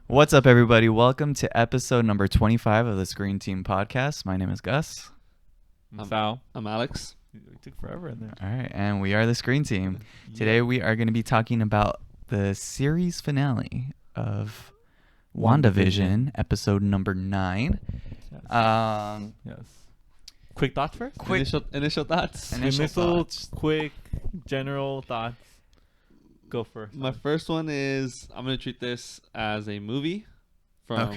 What's up, everybody? Welcome to episode number 25 of the Screen Team podcast. My name is Gus. I'm Sal. I'm Alex. It took forever in there. All right, and we are the Screen Team. Yeah. Today we are going to be talking about the series finale of WandaVision, episode number 9. Yes. Yes. Quick thoughts first? Quick Initial thoughts. Initial thoughts. Quick, general thoughts. Go first. My first one is I'm gonna treat this as a movie from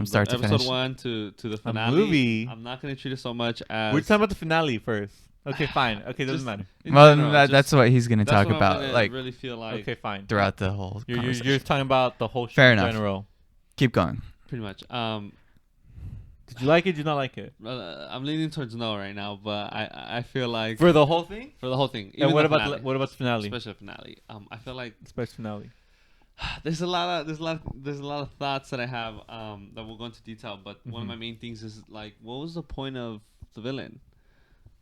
start to episode finish. 1 to the finale. movie? I'm not gonna treat it so much as We're talking about the finale first. Okay, fine. Okay, doesn't Just- matter. in Well, general, that's what he's going to that's talk what I'm about, gonna like, really feel like Okay, fine. throughout the whole You're conversation. just talking about the whole show Fair in enough. general. Keep going. pretty much. Did you like it? Did you not like it? I'm leaning towards no right now, but I feel like For the whole thing? for the whole thing. And even what the about finale, the finale? special finale? I feel like Special finale. there's a lot of thoughts that I have that we'll go into detail, but one of my main things is like, what was the point of the villain?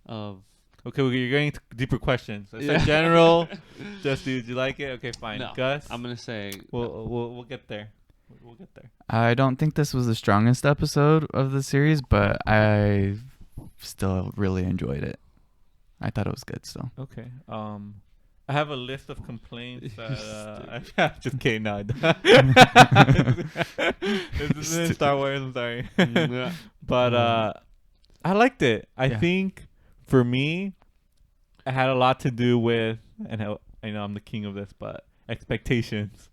Okay, you're getting to deeper questions. I said Yeah. general. Just did you like it? Okay, fine. No, Gus? I'm gonna say We'll get there. We'll get there. I don't think this was the strongest episode of the series, but I still really enjoyed it. I thought it was good still. Okay. I have a list of complaints that I'm just kidding. No, this isn't Star Wars. I'm sorry, yeah. but I liked it. I Yeah. think for me, it had a lot to do with, and I know I'm the king of this, but expectations.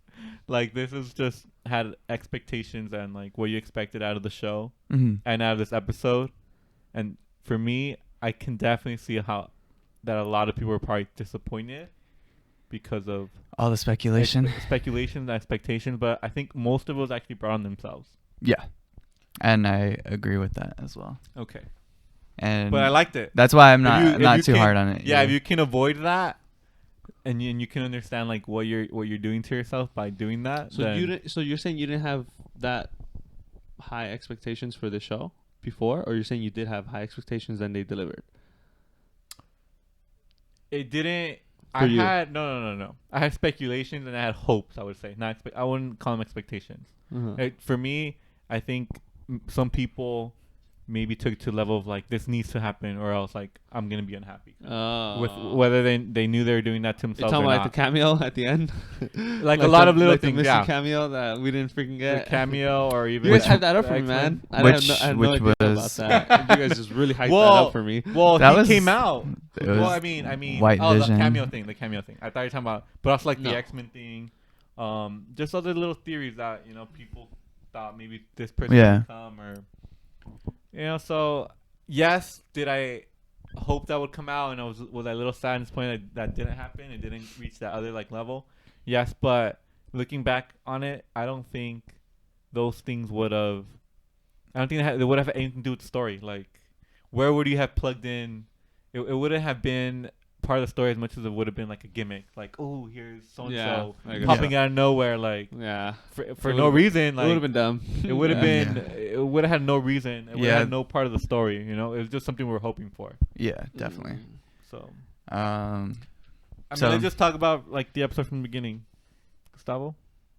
Like this is just had expectations and like what you expected out of the show Mm-hmm. and out of this episode. And for me, I can definitely see how that a lot of people were probably disappointed because of All the speculation. speculations and expectations. But I think most of it was actually brought on themselves. Yeah. And I agree with that as well. Okay. And But I liked it. that's why I'm If not you too can- hard on it. Yeah, if you can avoid that and you can understand like what you're doing to yourself by doing that. So then so you're saying you didn't have that high expectations for the show before, or you're saying you did have high expectations and they delivered? it didn't. For you. Had no. I had speculations and I had hopes. I would say not. I wouldn't call them expectations. For me, I think some people maybe took it to the level of like this needs to happen or else like I'm gonna be unhappy with whether they knew they were doing that to You're themselves talking or about not. the cameo at the end, Like a lot of little like things, the missing yeah. cameo that we didn't freaking The get. cameo or even You guys Which- hyped that up for me, the man. X-Men. I had no Which idea about was- that. You guys just really hyped Well, that up for me. Well, That he was- came out. it Well, was I mean, White the Vision. cameo thing. I thought you were talking about, but also like the No. X-Men thing. Just other little theories that people thought maybe this person Yeah. would come or So yes, did I hope that would come out, and was I a little sad and disappointed that didn't happen. It didn't reach that other like level. Yes, but looking back on it, I don't think those things would have. I don't think they would have anything to do with the story. Like, where would you have plugged in? It wouldn't have been part of the story as much as it would have been like a gimmick. Like, oh, here's so and so I guess. popping out of nowhere, like Yeah, for It no would've- reason. it would Like, have been dumb. it would have Yeah. been. It would have had no reason. It would Yeah. have had no part of the story. It was just something we were hoping for. Yeah, definitely. So, Um, I mean, So- let's just talk about like the episode from the beginning. Gustavo.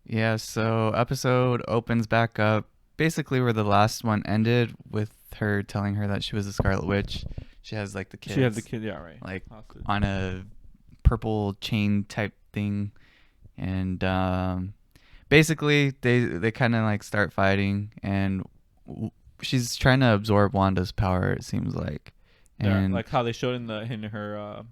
yeah, so episode opens back up basically where the last one ended with her telling her that she was a Scarlet Witch. She has like the kids. She had the kid. Yeah, right. Like Hostage. on a purple chain type thing, and basically they kind of like start fighting, and she's trying to absorb Wanda's power, it seems like. Yeah, And like how they showed in her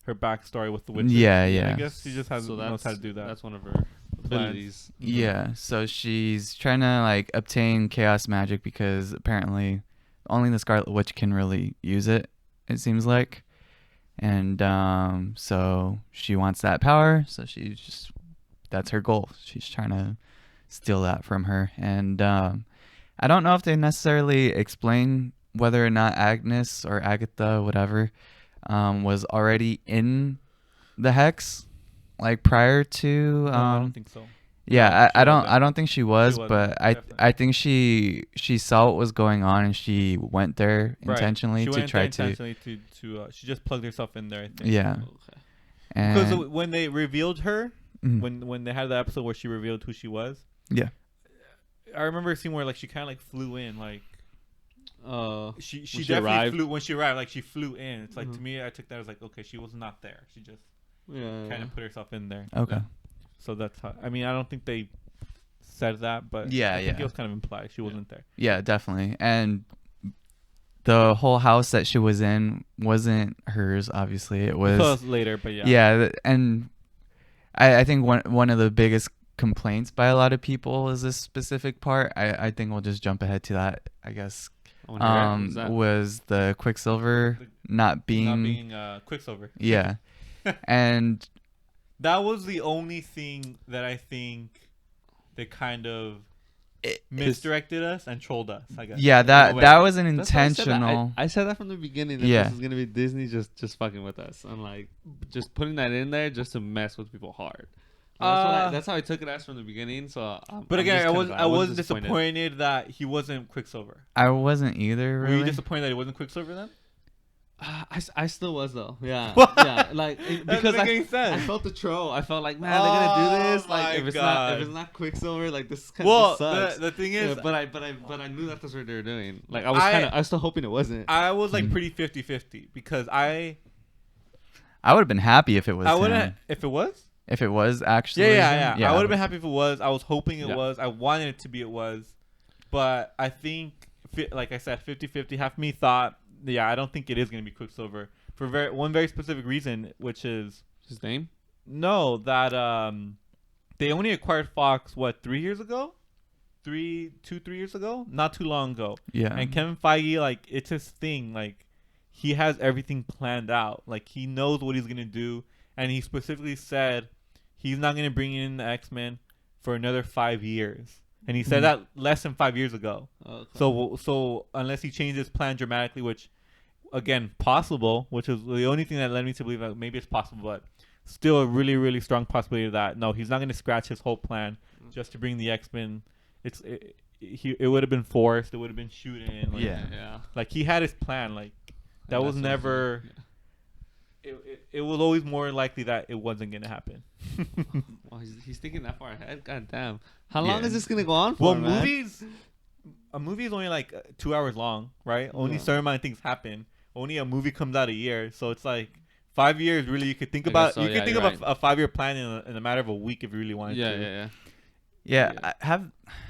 backstory with the witches. Yeah. I guess she just knows how to do that. That's one of her abilities. Yeah, so she's trying to like obtain chaos magic because apparently only the Scarlet Witch can really use it seems like. And so she wants that power, so that's her goal. She's trying to steal that from her. And I don't know if they necessarily explain whether or not Agnes or Agatha, whatever, was already in the hex like prior to No, I don't think so. yeah, No, I don't. wasn't. I don't think she was, She wasn't, but definitely. I think she saw what was going on and she went there Right. intentionally She to went try there to. intentionally to she just plugged herself in there. I think. Yeah, Okay. and Because when they revealed her, when they had the episode where she revealed who she was. Yeah. I remember a scene where like she kind of like flew in, like she she definitely arrived? flew when she arrived. Like she flew in. It's like Mhm. to me, I took that as like, okay, she was not there. She just Yeah. kind of put herself in there. Okay. So that's how. I mean, I don't think they said that, but Yeah, I think yeah. it was kind of implied she wasn't there. Yeah, definitely. And the whole house that she was in wasn't hers. Obviously, it was. Because later, but yeah. Yeah, and I think one of the biggest complaints by a lot of people is this specific part. I think we'll just jump ahead to that. I guess I wanna hear it. What's that? was the Quicksilver not being. Not being Quicksilver. Yeah, and That was the only thing that I think they kind of misdirected us and trolled us, I guess. yeah, In a that way. that was an That's why I said that. intentional. I said that from the beginning that Yeah. this is gonna be Disney just fucking with us and like just putting that in there just to mess with people hard. That's how I took it as from the beginning. So, But again, I'm just I wasn't disappointed that he wasn't Quicksilver. I wasn't either. Were you Really. disappointed that he wasn't Quicksilver then? I still was though. Yeah, What? yeah. Like That because doesn't make any sense. I felt the troll. I felt like, man, they're gonna do this. Oh my Like if God. it's not Quicksilver, like this kind Well, of sucks. the thing is, Yeah, but I knew that that's what they were doing. Like I was still hoping it wasn't. I was like Mhm. pretty 50-50 because I I would have been happy if it was. wouldn't him. if it was. If it was actually. Yeah. him, I would have been happy if it was. I was hoping it Yeah. was. I wanted it to be it was. But I think, like I said, 50-50. Half me thought, yeah, I don't think it is going to be Quicksilver for one very specific reason, which is His name? no, that they only acquired Fox, 3 years ago? 3 years ago? Not too long ago. Yeah. And Kevin Feige, like, it's his thing. Like, he has everything planned out. Like, he knows what he's going to do. And he specifically said he's not going to bring in the X-Men for another 5 years. And he said that less than 5 years ago. Okay. So unless he changed his plan dramatically, which, again, possible, which is the only thing that led me to believe that maybe it's possible, but still a really, really strong possibility that, no, he's not going to scratch his whole plan just to bring the X-Men. It would have been forced. It would have been shooting. Like, yeah. Like, he had his plan. Like, that was That's what I'm never... saying. It was always more likely that it wasn't going to happen. Well, he's thinking that far ahead. God damn. How long Yeah. is this gonna go on for, Well, man? a movie is only like 2 hours long, right? Only Yeah. certain amount of things happen. Only a movie comes out a year, so it's like 5 years. Really, you could think I about guess so, you yeah, could think you're of a 5-year plan in a matter of a week if you really wanted Yeah, to. yeah. Yeah,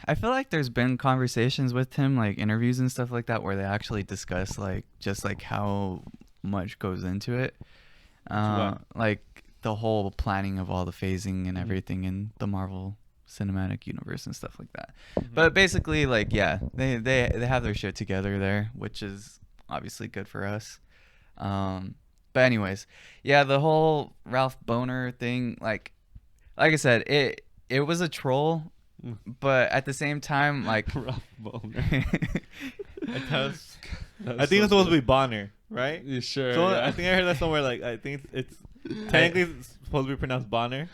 I feel like there's been conversations with him, like interviews and stuff like that, where they actually discuss like just like how much goes into it, like the whole planning of all the phasing and everything in the Marvel Cinematic Universe and stuff like that. Mhm. But basically, like, yeah, they have their shit together there, which is obviously good for us. But anyways, yeah, the whole Ralph Boner thing, like I said, it was a troll, but at the same time, like, Rough boner. I think it's supposed to be Bonner, right? You sure? So yeah. I think I heard that somewhere. Like I think it's technically it's supposed to be pronounced Bonner.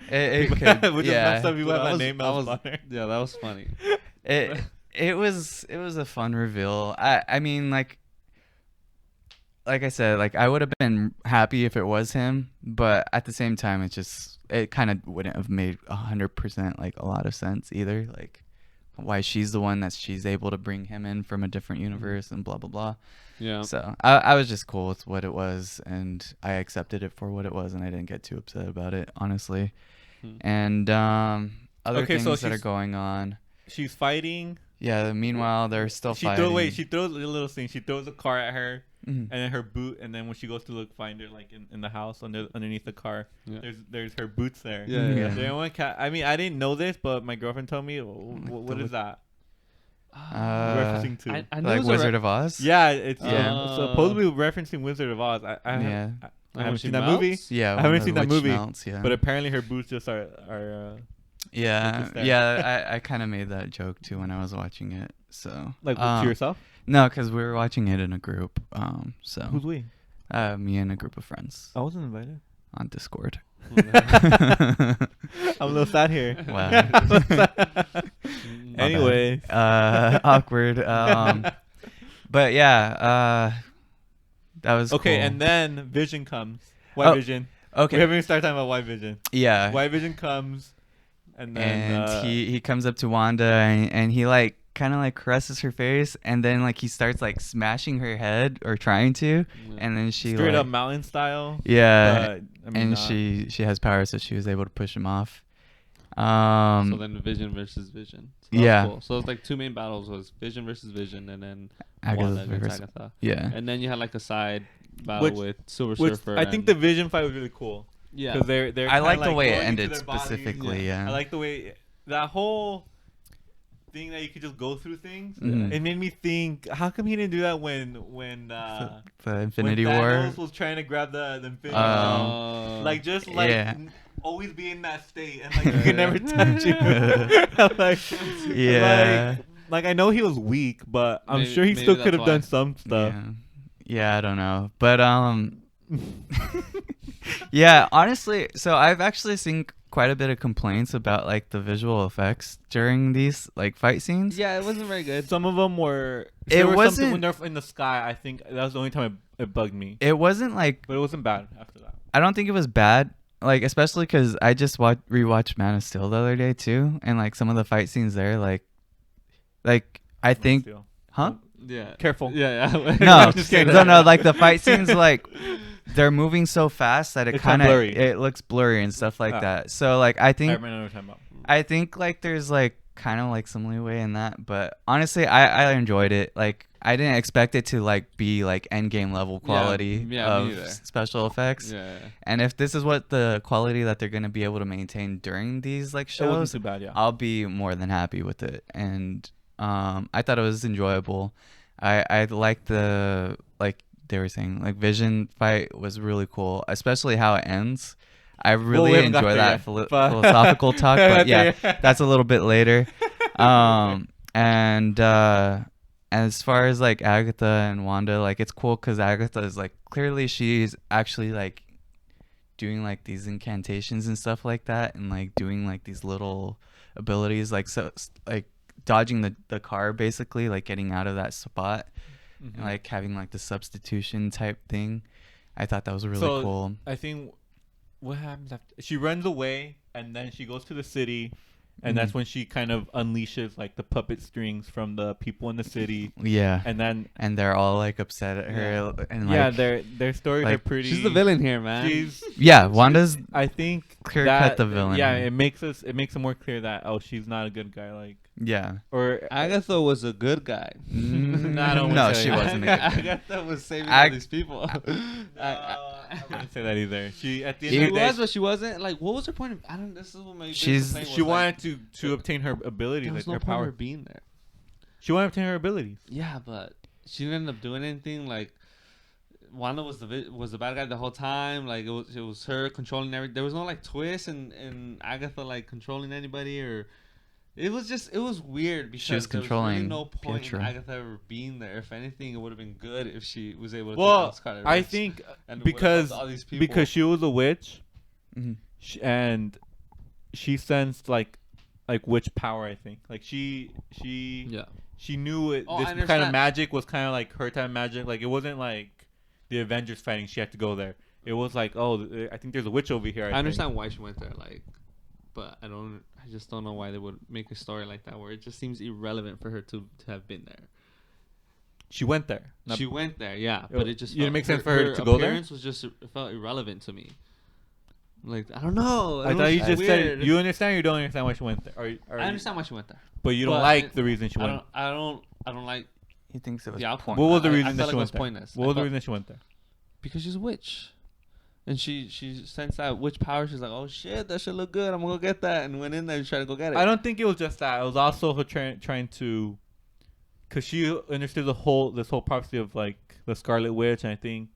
it could, Which is yeah. messed up. People That have my was- name that as was- Bonner. Yeah, that was funny. It was a fun reveal. I mean, like I said, like I would have been happy if it was him, but at the same time, it kind of wouldn't have made 100% like a lot of sense either. Like why she's the one that she's able to bring him in from a different universe and blah blah blah. Yeah. So I was just cool with what it was, and I accepted it for what it was, and I didn't get too upset about it, honestly. And other Okay, things so that are she's- going on. She's fighting. Yeah. Meanwhile, they're still fighting. She throws a little thing. She throws a car at her, Mhm. and then her boot. And then when she goes to find her, like in the house underneath the car, Yeah. there's her boots there. Yeah, yeah. Does anyone I mean, I didn't know this, but my girlfriend told me. What is that? Referencing to? I knew it Like was a Wizard of Oz. Yeah, it's Yeah. supposedly referencing Wizard of Oz. I Yeah. haven't seen she that movie, melts? Yeah. I when haven't the seen that witch movie, melts, yeah. but apparently her boots just are yeah, just there. yeah. I kind of made that joke too when I was watching it. So like to yourself. no, because we were watching it in a group. So Who's we? me and a group of friends I wasn't invited. on Discord. I'm a little sad here. Wow. Anyway, awkward. But yeah, that was okay, cool. and then Vision comes. What Oh. Vision? Okay. We haven't even started talking about White Vision. Yeah. White Vision comes, and then And he comes up to Wanda and he like kind of like caresses her face, and then like he starts like smashing her head or trying to, and then she straight like, up mountain style. yeah, But, I mean, and she has power, so she was able to push him off. So then Vision versus Vision. So that Yeah. was cool. So it's like two main battles was Vision versus Vision, and then Agatha Wanda against versus- Agatha. Yeah. And then you had like a side battle with Silver which Surfer. I think the Vision fight was really cool. yeah. Because they're I kinda, like the way it going into ended their bodies. specifically. Yeah. I like the way that whole thing that you could just go through things. Mhm. It made me think, how come he didn't do that when The Infinity when War. Thanos was trying to grab the Infinity Oh. Stone? Like just like Yeah. always be in that state and like you can never touch it. like, Yeah. like I know he was weak, but I'm Maybe- sure he maybe still that's could have why. done some stuff. Yeah. Yeah, I don't know. But yeah, honestly, so I've actually seen quite a bit of complaints about like the visual effects during these like fight scenes. Yeah, it wasn't very good. Some of them were. It There were wasn't- some when they're in the sky. I think that was the only time it bugged me, It wasn't like, but it wasn't bad after that. I don't think it was bad. Like, especially because I just rewatched Man of Steel the other day too, and like some of the fight scenes there, like I think, Still. huh? Yeah. Careful. Yeah, yeah. No, Just kidding. no, like the fight scenes, like they're moving so fast that it It's kind kinda of blurry. it looks blurry and stuff like Ah. that. So like I I think remember what you're talking about. I think like there's like kind of like some leeway in that, but honestly, I enjoyed it. Like I didn't expect it to like be like end game level quality yeah, me of neither. special effects. Yeah. And if this is what the quality that they're gonna be able to maintain during these like It wasn't shows, too bad, yeah. I'll be more than happy with it. And I thought it was enjoyable. I like the, like they were saying, like Vision fight was really cool, especially how it ends. I really we haven't got enjoy there that yet, but- philosophical talk, We haven't but got yeah, there yet. that's a little bit later. And as far as like Agatha and Wanda, like it's cool because Agatha is like clearly she's actually like doing like these incantations and stuff like that, and like doing like these little abilities, like so like dodging the car basically, like getting out of that spot, Mhm. and like having like the substitution type thing. I thought that was really So, cool. I think what happens after she runs away and then she goes to the city, and that's Mhm. when she kind of unleashes like the puppet strings from the people in the city, Yeah, and then and they're all like upset at her, and yeah, like their stories are like, pretty. She's the villain here, man. yeah, Wanda's I think clear that, cut the villain. Yeah, it makes it more clear that she's not a good guy, like yeah. or Agatha was a good guy. No, I don't No, wanna say she that. wasn't a good guy. Agatha was saving Ag- all these people. I wouldn't say that either. She at the She end of the day, was, but she wasn't. Like, what was her point of? I don't. This is what my biggest She's- complaint she was, like, wanted to obtain her abilities, There like was no her point of power. her being there. She wanted to obtain her abilities. Yeah, but she didn't end up doing anything. Like, Wanda was the bad guy the whole time. Like, it was her controlling everything. There was no like twist and Agatha like controlling anybody, or it was weird because was there was controlling really no point Pietro. in Agatha ever being there. If anything, it would have been good if she was able to take Well, on Scarlet I Witch think and it would've because helped all these people. because she was a witch, Mhm. and she sensed like witch power. I think like she yeah. she knew it. Oh, I This kind of understand. magic was kind of like her type of magic. Like it wasn't like the Avengers fighting. She had to go there. It was like, I think there's a witch over here. I understand why she went there, like, but I just don't know why they would make a story like that where it just seems irrelevant for her to have been there. She went there. Not- She went there, yeah, but it just You didn't felt- make sense for her to go there? appearance was just it felt irrelevant to me. Like, I don't know. I It thought was you just weird. said you understand. Or you don't understand why she went there. Or I understand why she went there. but you don't but like I- the reason she went. I don't like He thinks it was the outcome. What was the I reason felt that like she it went was there? pointless. What I was the felt- reason that she went there? Because she's a witch. And she sensed that witch power. She's like, oh shit, that should look good. I'm gonna go get that, and went in there and tried to go get it. I don't think it was just that. It was also her trying to, cause she understood this whole prophecy of like the Scarlet Witch. And I think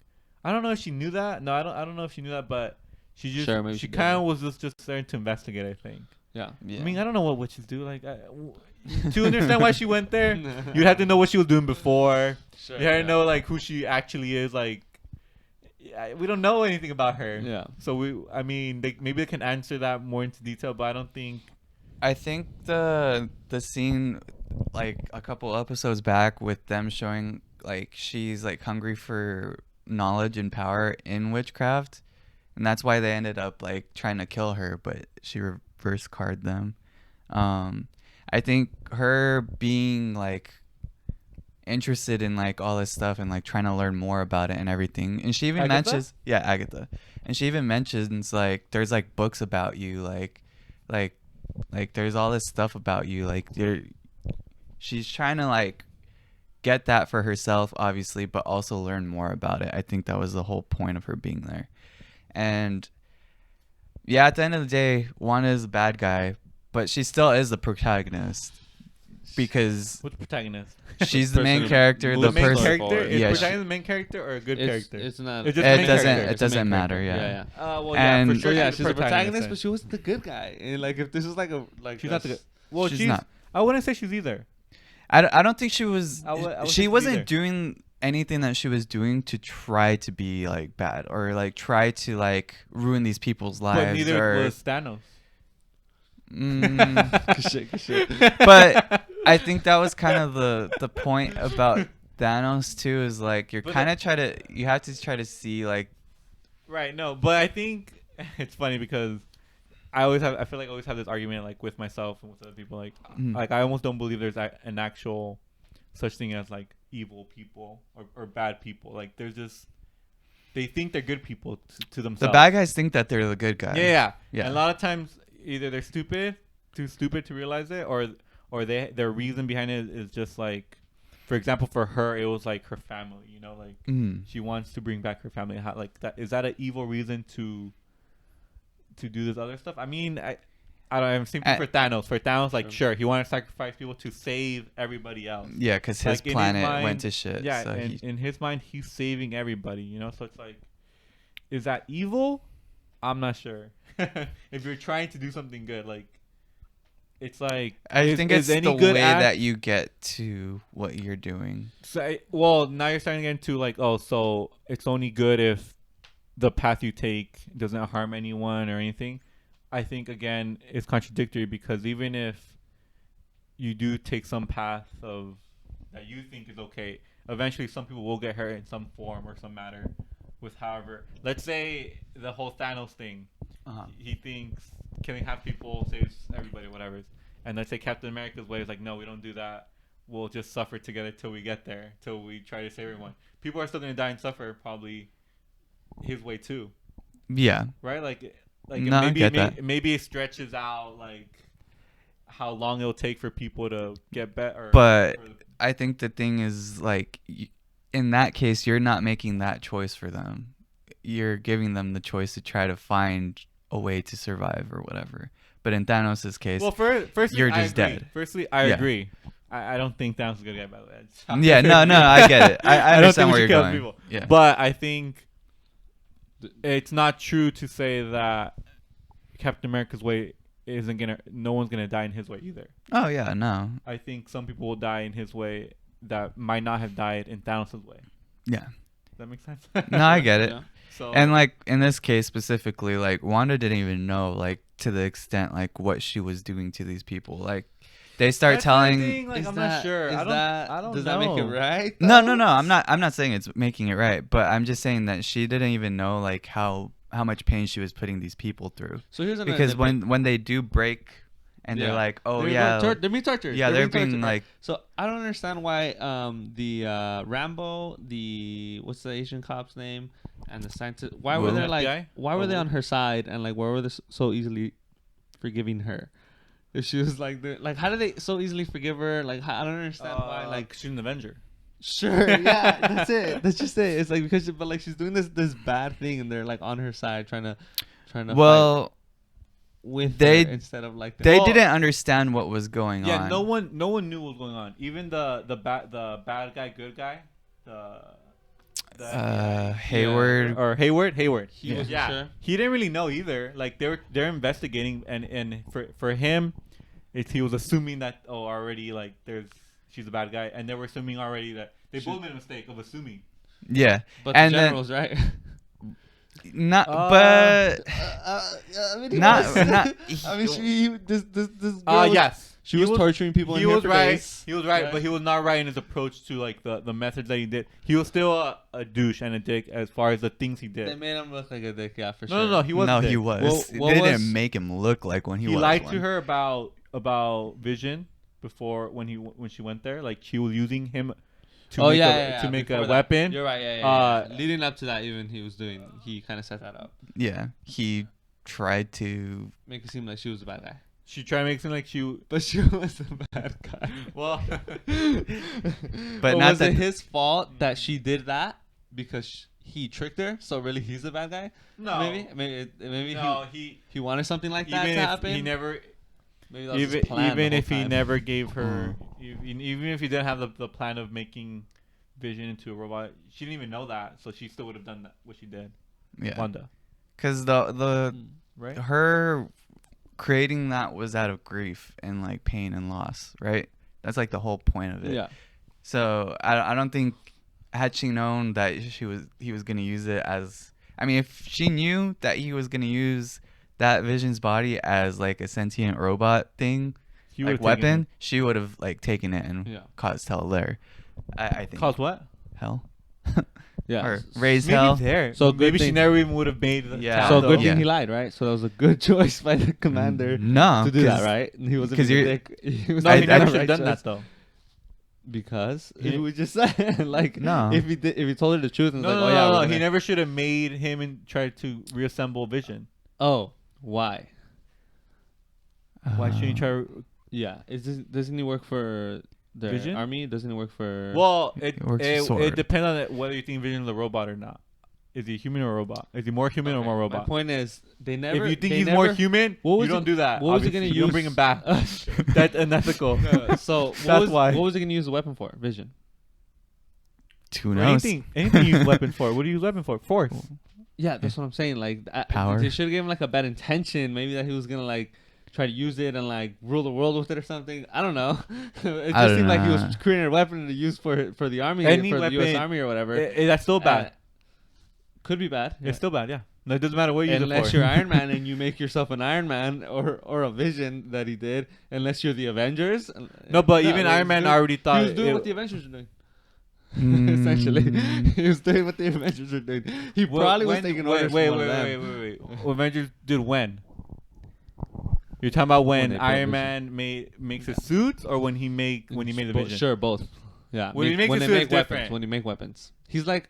I don't know if she knew that. No, I don't know if she knew that, but she just Sure, maybe she she did. kind of was just starting to investigate. I think. Yeah. Yeah. I mean, I don't know what witches do. Like to understand why she went there, you'd have to know what she was doing before. Sure, You had to yeah. know like who she actually is. Like we don't know anything about her. Yeah. So I mean, maybe they can answer that more into detail, but I don't think. I think the scene like a couple episodes back with them showing like she's like hungry for knowledge and power in witchcraft, and that's why they ended up like trying to kill her, but she reverse carded them. I think her being like interested in like all this stuff and like trying to learn more about it and everything, and she even Agatha? mentions, yeah, Agatha, and she even mentions like there's like books about you, like there's all this stuff about you, like she's trying to like get that for herself, obviously, but also learn more about it. I think that was the whole point of her being there. And yeah, at the end of the day, Wanda is a bad guy, but she still is the protagonist because Which protagonist? she's the main Person- character. the The The main person, character is yeah, protagonist the main character or a good character? It's not. It's just it the main doesn't. character. It It's the main doesn't matter. character. Yeah. Well, And- yeah, for So sure. yeah, she's she's the protagonist, then. but she was the good guy. And like, if this is like She's not the good. Well, she's she's not. I wouldn't say she's either. I don't think she was. I wouldn't She say wasn't either. doing anything that she was doing to try to be like bad or like try to like ruin these people's lives. But neither or, was Thanos. good shit. But I think that was kind of the point about Thanos too, is like you're But kind of you have to try to see like Right. No, but I think it's funny because I feel like I always have this argument like with myself and with other people like I almost don't believe there's an actual such thing as like evil people or bad people. Like there's just they think they're good people to themselves. the bad guys think that they're the good guy. Yeah. Yeah. And a lot of times either they're too stupid to realize it, or their reason behind it is just like, for example, for her it was like her family. You know, like she wants to bring back her family. How, like that is that an evil reason to do this other stuff? I mean, I don't know. Same thing for Thanos. For Thanos, like sure, he wanted to sacrifice people to save everybody else. Yeah, because his Like, in his planet mind- went to shit. Yeah, so and in his mind, he's saving everybody. You know, so it's like, is that evil? I'm not sure. If you're trying to do something good, like, it's like I think it's any the good way act- that you get to what you're doing. So, well, now you're starting to get into like, oh, so it's only good if the path you take doesn't harm anyone or anything. I think again it's contradictory because even if you do take some path of that you think is okay, eventually some people will get hurt in some form or some matter. With however, let's say the whole Thanos thing, he thinks killing half people saves everybody, whatever. And let's say Captain America's way is like, no, we don't do that. We'll just suffer together till we get there, till we try to save everyone. People are still gonna die and suffer probably his way too, Yeah. right? Like No, I maybe get that. maybe it stretches out like how long it'll take for people to get better. But I think the thing is like in that case you're not making that choice for them. You're giving them the choice to try to find a way to survive or whatever. But in Thanos' case, well, first you're I just agree. dead. First, I Yeah. agree. I don't think Thanos is a good guy, by the way. yeah, no, I get it. I I don't understand think where we you're should kill going. people. Yeah. But I think it's not true to say that Captain America's way no one's gonna die in his way either. Oh yeah, no. I think some people will die in his way that might not have died in Thanos' way. Yeah. Does that make sense? No, I get it. Yeah. So And like in this case specifically, like Wanda didn't even know like to the extent like what she was doing to these people. Like they start that's the telling thing, like, I'm not sure. I don't Does know. that make it right? No, though? I'm not saying it's making it right, but I'm just saying that she didn't even know like how much pain she was putting these people through. So here's Because when they do break and they're Yeah. like, "Oh they're yeah." they're being tortured. Yeah, they're being tortured, right? like So I don't understand why the Rambo, the what's the Asian cop's name, and the scientist, why were Wu. they like FBI? why were they Wu. on her side and like why were they so easily forgiving her? If she was like how did they so easily forgive her? Like I don't understand why. Like she's an Avenger. sure, yeah, that's it. That's just it. It's like because but like she's doing this bad thing and they're like on her side trying to fight well, with they- her instead of like they Well- didn't understand what was going Yeah, on. no one knew what was going on. Even the bad guy, good guy, Hayward. or Hayward. he wasn't Yeah, sure. he didn't really know either. Like they're investigating, and for him, he was assuming that already like she's a bad guy, and they were assuming already that they both made a mistake of assuming. Yeah. But And the then- general's right. Not Uh, but I mean, he Not- was. not- I mean, this girl was- Yes. She was torturing people. He in was her right. face. He was right, but he was not right in his approach to like the methods that he did. He was still a douche and a dick as far as the things he did. They made him look like a dick, yeah, for No, sure. no, no. He was. No, a dick. he was. What They was- didn't make him look like one. He was. lied one. to her about Vision before when she went there. Like she was using him to make before a that. weapon. You're right, yeah. Leading up to that, even he kind of set that up. Yeah, he tried to. Make it seem like she was a bad guy. She tried to make it seem like But she was a bad guy. Well, But not was that it his fault that she did that because he tricked her? So really, he's a bad guy. no, Maybe no. he wanted something like that to happen. He never. Maybe that was his plan the Even whole if he time. never gave her, even if he didn't have the plan of making Vision into a robot, she didn't even know that, so she still would have done that, what she did. Yeah, Wanda, because the right? her creating that was out of grief and like pain and loss, right? That's like the whole point of it. Yeah. So I don't think had she known that he was gonna use it as, I mean, if she knew that he was gonna use that Vision's body as like a sentient robot thing, He like would've taken weapon, it. she would have like taken it and Yeah. caused hell there. I think Cause what? hell. Yeah. Or raise Maybe hell. there. So good maybe she thing- never even would have made the Yeah. town, So though. good Yeah. thing he lied, right? So that was a good choice by the commander No, to do that, right? He wasn't 'cause being a you're- dick. He was No, making he the never right should have done choice. that though. Because He- we just said like No. if he told her the truth and No, was no, like, oh yeah, no, we're no. gonna- He never should have made him and tried to reassemble Vision. Oh, why? Why shouldn't he try? Yeah, doesn't he work for the Vision? army? Doesn't he work for? Well, it It works with it sword. depends on it, whether you think Vision's a robot or not. Is he human or a robot? Is he more human or Okay, more My robot? point is, they never. If you think they he's never, more human, what was you don't he- do that. what was he obviously. gonna You don't use? bring him back. That's unethical. So what That's was, why. What was he gonna use the weapon for? Vision. Who knows? Anything you use weapon for. What do you use weapon for? Force. Yeah, that's what I'm saying. Like Power. They should have given him like a bad intention. Maybe that he was gonna like try to use it and like rule the world with it or something. I don't know. It I just don't seemed like he know. was creating a weapon to use for the army, Any for the U.S. weapon- Army or whatever. That's still bad. Could be bad. It's still bad. Yeah. No, it doesn't matter what you use it Unless for. you're Iron Man and you make yourself an Iron Man or a Vision that he did. Unless you're the Avengers. No, but even like, Iron Man doing- already thought he was doing it- what the Avengers were doing. Mm. Essentially, he was doing what the Avengers were doing. He probably was taking orders wait, from one of them. wait. Avengers did when? You're talking about when they built Iron Vision. Man makes his suits, or when he made the Vision? Sure, both. Yeah. When he makes when the they suit, make it's weapons. different. When he make weapons. He's like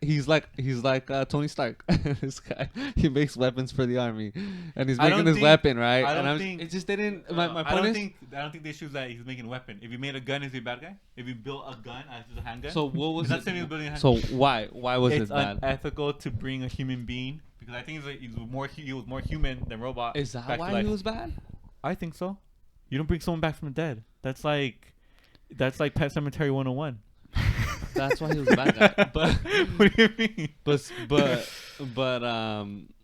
Tony Stark. This guy. He makes weapons for the army, and he's I making don't his think- weapon right. I don't and think- it just didn't. My I point don't is. think the issue is that he's making a weapon. If he made a gun, is he a bad guy? If he built a gun as a handgun, So what was it's not it? saying he was building a handgun. So why was It's it bad? unethical to bring a human being, because I think he was more human than robot. Is that back to why life. he was bad? I think so. You don't bring someone back from the dead. That's like Pet Cemetery 101. That's why he was a bad guy. But What do you mean? but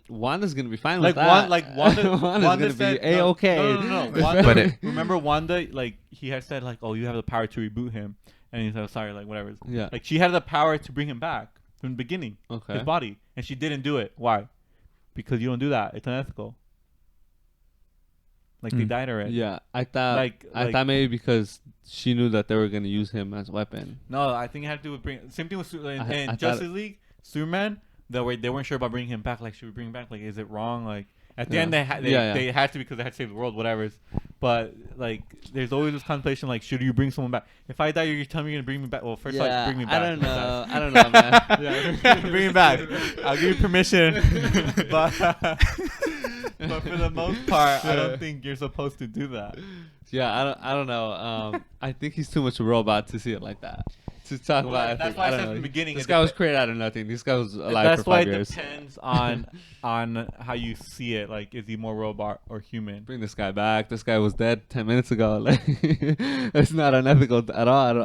Wanda's gonna be fine Like with that. Wanda Wanda's gonna said, be a-okay. No. Wanda, But it- remember Wanda? Like he had said, like, oh, you have the power to reboot him, and he said, oh, sorry, like whatever. Yeah. Like she had the power to bring him back from the beginning, Okay. his body, and she didn't do it. Why? Because you don't do that. It's unethical. Like they Mm. died already. Yeah, I thought Like- thought maybe because she knew that they were gonna use him as a weapon. No, I think it had to do with bring. Same thing with I in thought Justice League, Superman. They weren't sure about bringing him back. Like, should we bring him back? Like, is it wrong? Like, at the Yeah. end, they Yeah. they had to because they had to save the world, whatever. But like, there's always this contemplation. Like, should you bring someone back? If I die, you're telling me you're gonna bring me back. Well, first, like, bring me back. I don't know. I don't know, man. Yeah, bring him back. I'll give you permission. but for the most part, I don't think you're supposed to do that. Yeah, I don't know. I think he's too much a robot to see it like that. To talk about ethics. That's why I don't said know. from the beginning. This it guy was dep- created out of nothing. This guy was alive That's for why 5 it years. depends on how you see it. Like, is he more robot or human? Bring this guy back. This guy was dead 10 minutes ago. Like, it's not unethical at all.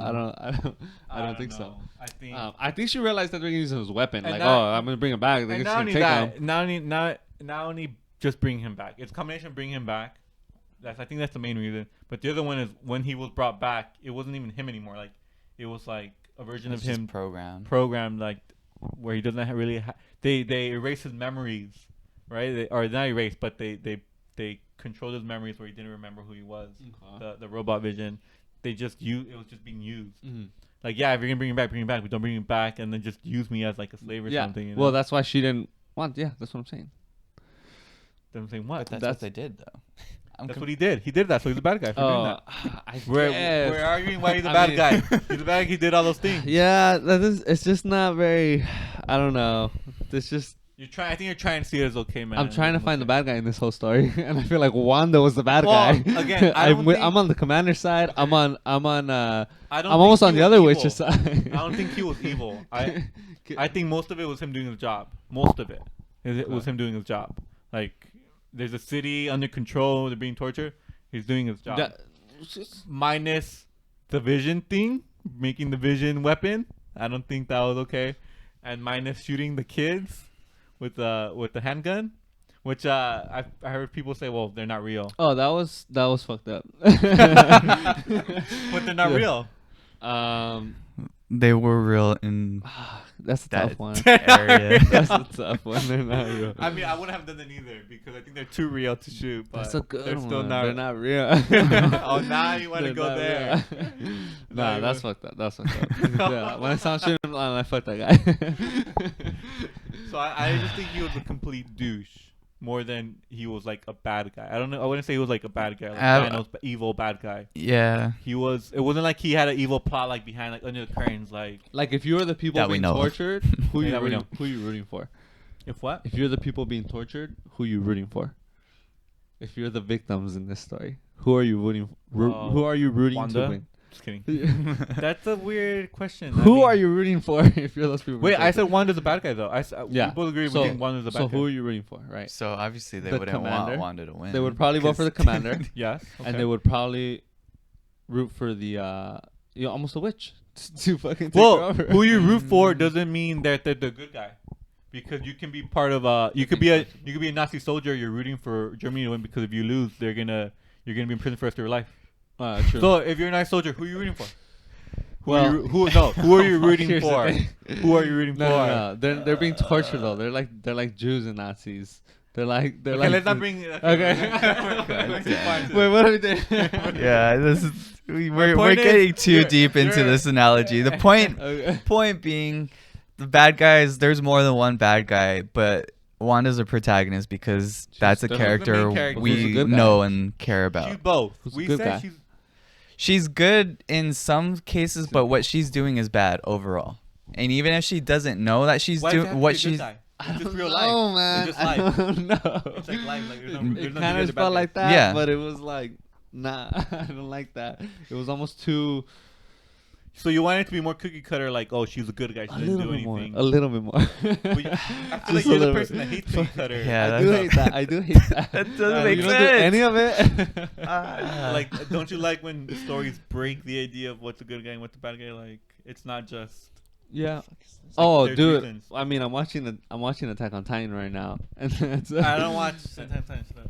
I don't think so. know. I think she realized that they're gonna use him as a weapon. And Like, not- oh, I'm gonna bring him back. They're And just not gonna only take that, him. not only just bring him back. It's a combination of bring him back. I think that's the main reason. But the other one is when he was brought back, it wasn't even him anymore. Like, it was like a version of him programmed, like where he doesn't they erase his memories, right? Or not erase, but they controlled his memories where he didn't remember who he was. The robot Vision, it was just being used. Mm-hmm. Like, yeah, if you're gonna bring him back, but don't bring him back and then just use me as like a slave or something. You know? Well, that's why she didn't want. Yeah, that's what I'm saying. Then I'm saying what? But that's what they did, though. That's what he did. He did that, so he's a bad guy for doing that. We're arguing why he's a bad guy. He's a bad guy. He did all those things. Yeah, it's just not very. I don't know. It's just. I think you're trying to see it as okay, man. I'm trying to find the bad guy in this whole story, and I feel like Wanda was the bad guy. Again, I'm on the commander side. I'm almost on the other witch's side. I don't think he was evil. I think most of it was him doing his job. Most of it was him doing his job. Like, there's a city under control. They're being tortured. He's doing his job. Minus the Vision thing, making the Vision weapon. I don't think that was okay. And minus shooting the kids with the handgun, which I heard people say, well, they're not real. Oh, that was fucked up. But they're not real. They were real in that's a that tough one. area. That's a tough one. They're not real. I mean, I wouldn't have done that either because I think they're too real to shoot. But That's a good they're one. still not. They're not real. Oh, now you want to They're go not there? real. Now Nah, you that's wanna- fucked up. That's fucked up. Yeah, when I saw him shooting, I fucked that guy. So I just think he was a complete douche more than he was like a bad guy. I don't know. I wouldn't say he was like a bad guy, like Thanos, evil bad guy. Yeah. He was. It wasn't like he had an evil plot like behind, like under the curtains, like. Like if you were the people That we being know of. tortured, who Yeah, we you know. who you rooting for? If what? If you're the people being tortured, who you rooting for? If you're the victims in this story, who are you rooting? Who are you rooting Wanda? to win? Just kidding. That's a weird question. Who are you rooting for if you're those people? Wait, being I tortured? said Wanda's a bad guy though. Yeah. We both agree. So- we think Wanda's a bad So guy. who are you rooting for, right? So obviously they The wouldn't commander? want Wanda to win. They would probably vote for the 'cause- commander, Yes. Okay. and they would probably root for the almost a witch to fucking take her Well, over. who you root for doesn't mean that they're the good guy, because you can be part of you could be a Nazi soldier. You're rooting for Germany to win because if you lose, you're gonna be in prison for the rest of your life. True. So if you're a nice soldier, who are you rooting for? Who Well- are you rooting Here's the for? thing. Who are you rooting No, for? no, they're being tortured though. They're like Jews and Nazis. They're like Okay, let's not bring. Okay. Wait, what are we doing? Yeah, this is we're point is, getting too you're- deep into you're- this analogy. The point Okay. point being, the bad guys. There's more than one bad guy, but Wanda's a protagonist because that's a definitely the main character character. Who's a we good guy? know and care She's about. both. Who's a We good said guy? She's good in some cases, but what she's doing is bad overall. And even if she doesn't know that she's doing what she's, It's just real know, life. man. It's just I life. don't know. It's like life. Like there's no, It there's no kind good of or bad felt guy. like that, Yeah. but it was like, nah, I don't like that. It was almost too. So you want it to be more cookie cutter, like, oh, she's a good guy. She A didn't little do bit more. anything. A little bit more. But I feel like Just a you're the little person bit. that hates cookie cutter. Yeah, I do that's- hate that. I do hate that. That doesn't Yeah, make you sense. don't do any of it. Like, don't you like when stories break the idea of what's a good guy and what's a bad guy? Like, it's not just. Yeah. It's like Oh, there's dude. reasons. I mean, I'm watching Attack on Titan right now, and that's, I don't watch sometimes stuff.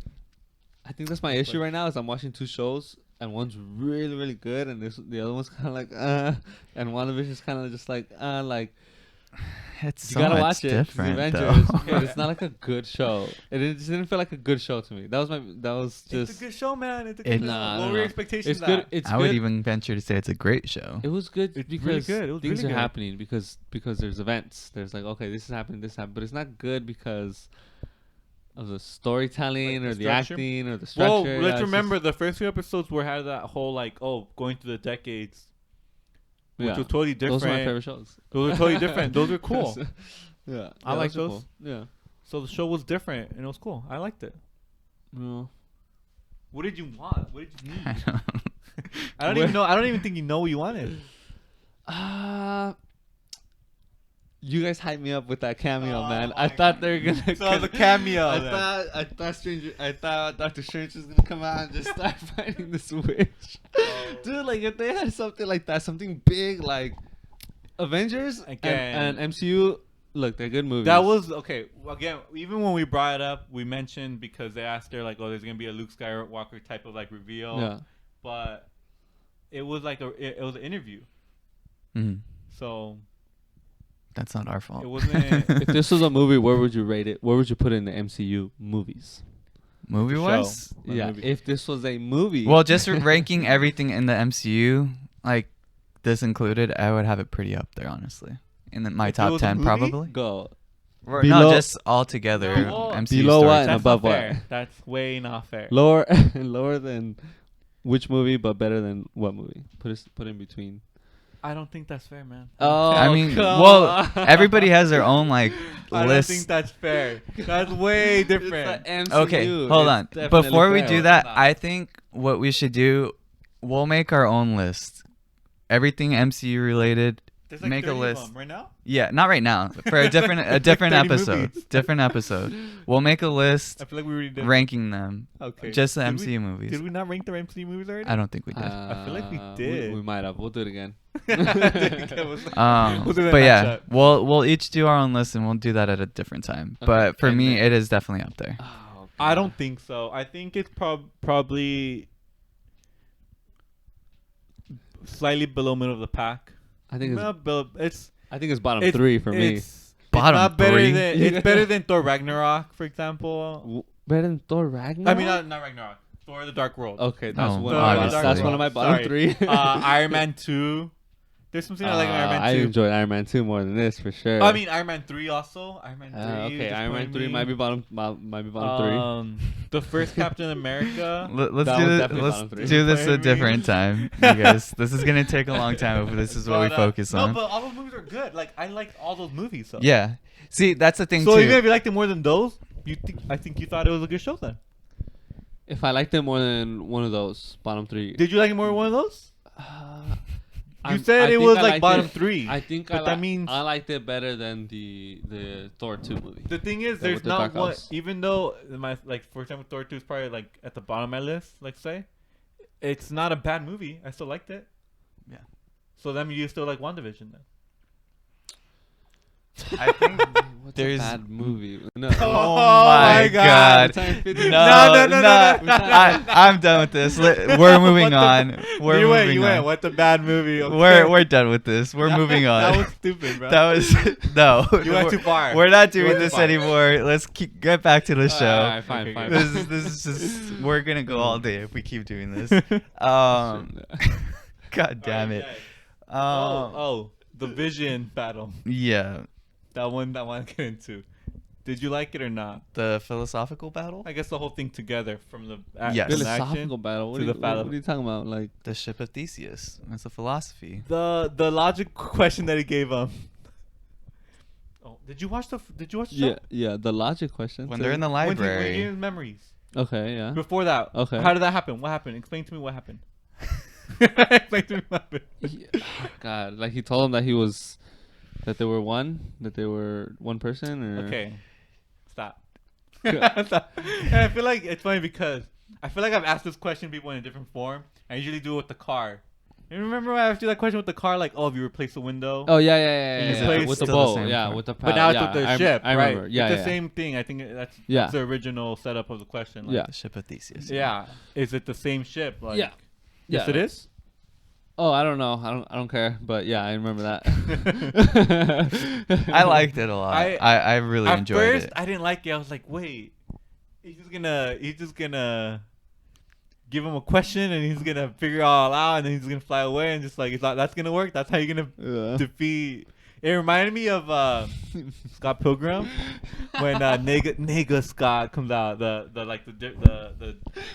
I think that's my issue right now. Is I'm watching two shows, and one's really, really good, and the other one's kind of like, and WandaVision's kind of just like. It's You so gotta much watch it. It's different, Avengers, though. but it's not like a good show. It just didn't feel like a good show to me. That was It's a just. good show, man. It's a It- good show. Nah, What no, were your no. expectations? It's good. at? It's I good. would even venture to say it's a great show. It was good It's because really good. It was things really are good. happening because there's events. There's like, okay, this is happening, this happened, but it's not good because of the storytelling Like or the the structure? acting or the Well, structure. let's it's remember just- the first few episodes were had that whole like, oh, going through the decades, which yeah. was totally different. Those are my favorite shows. Those are totally different. Those were cool. Yeah, I like are those. cool. Yeah. So the show was different and it was cool. I liked it. No. What did you want? What did you I need? don't- I don't even know. I don't even think you know what you wanted. You guys hyped me up with that cameo, Oh man. my I thought God. they were gonna. So the cameo. I then. thought Doctor Strange was gonna come out and just start fighting this witch. Oh. Dude, like if they had something like that, something big like Avengers Again. and MCU, look, they're good movies. That was okay. Again, even when we brought it up, we mentioned because they asked her like, "Oh, there's gonna be a Luke Skywalker type of like reveal." Yeah. But it was like it was an interview, Mhm. so That's not our fault. it wasn't. If this was a movie, where would you rate it? Where would you put it in the MCU movies? movie show. wise. Yeah, movie. if this was a movie. Well, just ranking everything in the MCU, like this included, I would have it pretty up there, honestly. In my If it top was a 10, movie? probably. go. Or, Below- no, just all together. No, well, MCU below what story. and That's above not what? fair. That's way not fair. Lower lower than which movie, but better than what movie? Put in between. I don't think that's fair, man. Oh, I mean, come well, on. everybody has their own like I don't list. think that's fair. That's way different. It's the Okay, MCU. hold It's on. definitely Before we fair. do It's that, not. I think what we should do, we'll make our own list. Everything MCU related. There's like Make a 30 of list. them right now. Yeah, not right now. For a different 30 episode. movies. Different episode. We'll make a list I feel like we already did. ranking them. Okay. Just the Did MCU we, movies. Did we not rank the MCU movies already? I don't think we did. I feel like we did. We might have. We'll do it again. We'll do that But yeah, matchup. we'll each do our own list and we'll do that at a different time. Okay, But for and me, then- it is definitely up there. Oh, I don't think so. I think it's probably slightly below middle of the pack. I think it's. Not below, it's Bottom it's- 3 for me. It's Bottom not better three? than it's better than Thor Ragnarok, for example. Better than Thor Ragnarok. I mean, not Ragnarok. Thor: The Dark World. Okay, that's Oh, one. obviously. That's one of my bottom Sorry. 3. Iron Man 2. There's something I like in Iron Man 2. I enjoyed Iron Man 2 more than this for sure. I mean, Iron Man 3 also. Iron Man 3. okay, Iron Man 3 might be bottom 3. The first Captain America. Let's That do was this. definitely Let's bottom three. do this What a do you different time, you guys. This is gonna take a long time if this is what we But, focus on. No, but all those movies are good. Like I liked all those movies. So. Yeah. See, that's the thing So too. even if you liked it more than those, I think you thought it was a good show then. If I liked it more than one of those, bottom 3. Did you like it more than one of those? You I said it think was I like liked bottom it- 3. I think But that means- I liked it better than the Thor 2 movie. The thing is, Yeah, there's with the not Dark one. House. Even though for example, Thor 2 is probably like at the bottom of my list. Let's say, it's not a bad movie. I still liked it. Yeah. So that means you still like WandaVision then. I think What's there's- a bad movie? No. Oh my God. No. I'm done with this. We're moving on. We're moving You on. went. What the bad movie? Okay. We're done with this. We're moving on. That was stupid, bro. That was no. You went too far. We're not You doing went too this far. anymore. Let's get back to the show. Alright, fine, Okay, fine. This is just we're gonna go all day if we keep doing this. God damn it. The Vision battle. Yeah, That one I want to get into. Did you like it or not? the philosophical battle, I guess the whole thing together from the Yes. from Philosophical action. battle. What to are, you, the battle. what are you talking about? Like, the ship of Theseus. That's a philosophy. The logic question that he gave him. Oh, did you watch the show? yeah, the logic question. When so- they're in the When he library. gave his memories. Okay, yeah. Before that. Okay. How did that happen? What happened? Explain to me what happened. Explain to me what happened. Oh, God, like he told him that that they were one person, or Okay. Stop. Stop. And I feel like it's funny because I feel like I've asked this question to people in a different form. I usually do it with the car. And remember when I asked you that question with the car, like, oh, if you replace the window? Oh yeah, Is yeah, it yeah. With the still the boat, same yeah, car? with the. But now it's yeah, with the I ship, I right? remember. Yeah, it's yeah. the same thing. I think that's Yeah. the original setup of the question. Like, Yeah. The ship of Theseus. Yeah. Is it the same ship? Like, Yeah. Yes, Yeah. it is. Oh, I don't know. I don't care. But yeah, I remember that. I liked it a lot. I really At enjoyed first, it. I didn't like it. I was like, wait, he's just gonna give him a question and he's gonna figure it all out and then he's gonna fly away and just like it's not that's gonna work. That's how you're gonna Yeah. defeat. It reminded me of Scott Pilgrim when Nega Scott comes out, the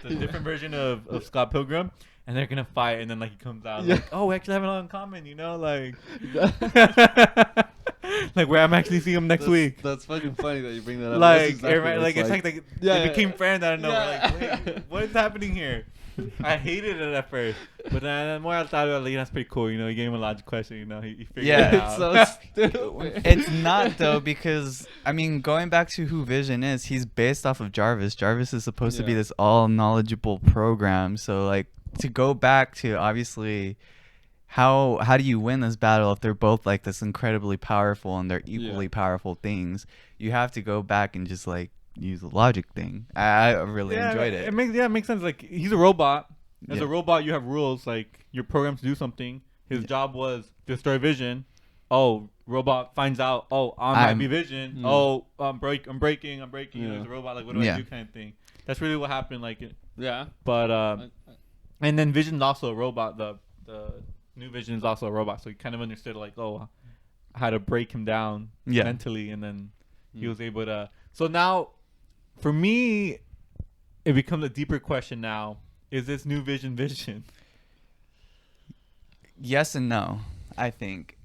different version of Scott Pilgrim, and they're gonna fight, and then like he comes out Yeah. like, oh, we actually have it all in common, you know, like like where I'm actually seeing him next week. That's fucking funny that you bring that up. Like, That's exactly what like it's like yeah, they yeah. became friends. I don't know. Yeah. We're like, wait, what is happening here? I hated it at first, but then the more I thought about it, like, that's pretty cool. You know, you gave him a logic question. You know, he figured Yeah. it out. It's so stupid. It's not though, because I mean, going back to who Vision is, he's based off of Jarvis. Jarvis is supposed to be Yeah. this all knowledgeable program. So like to go back to obviously how do you win this battle if they're both like this incredibly powerful and they're equally powerful things? You have to go back and just like use the logic thing. I really enjoyed it. It makes sense. Like he's a robot. As Yeah. a robot, you have rules. Like you're programmed to do something. His job was destroy Vision. Oh, robot finds out. Oh, I might I'm- be Vision. Mm. Oh, I'm breaking. Yeah. As a robot, like what do I Yeah. do, kind of thing. That's really what happened. Like, Yeah. but and then Vision's also a robot. The new Vision is also a robot, so he kind of understood like, how to break him down mentally, and then he was able to. So now, for me, it becomes a deeper question. Now, is this new Vision? Yes and no. I think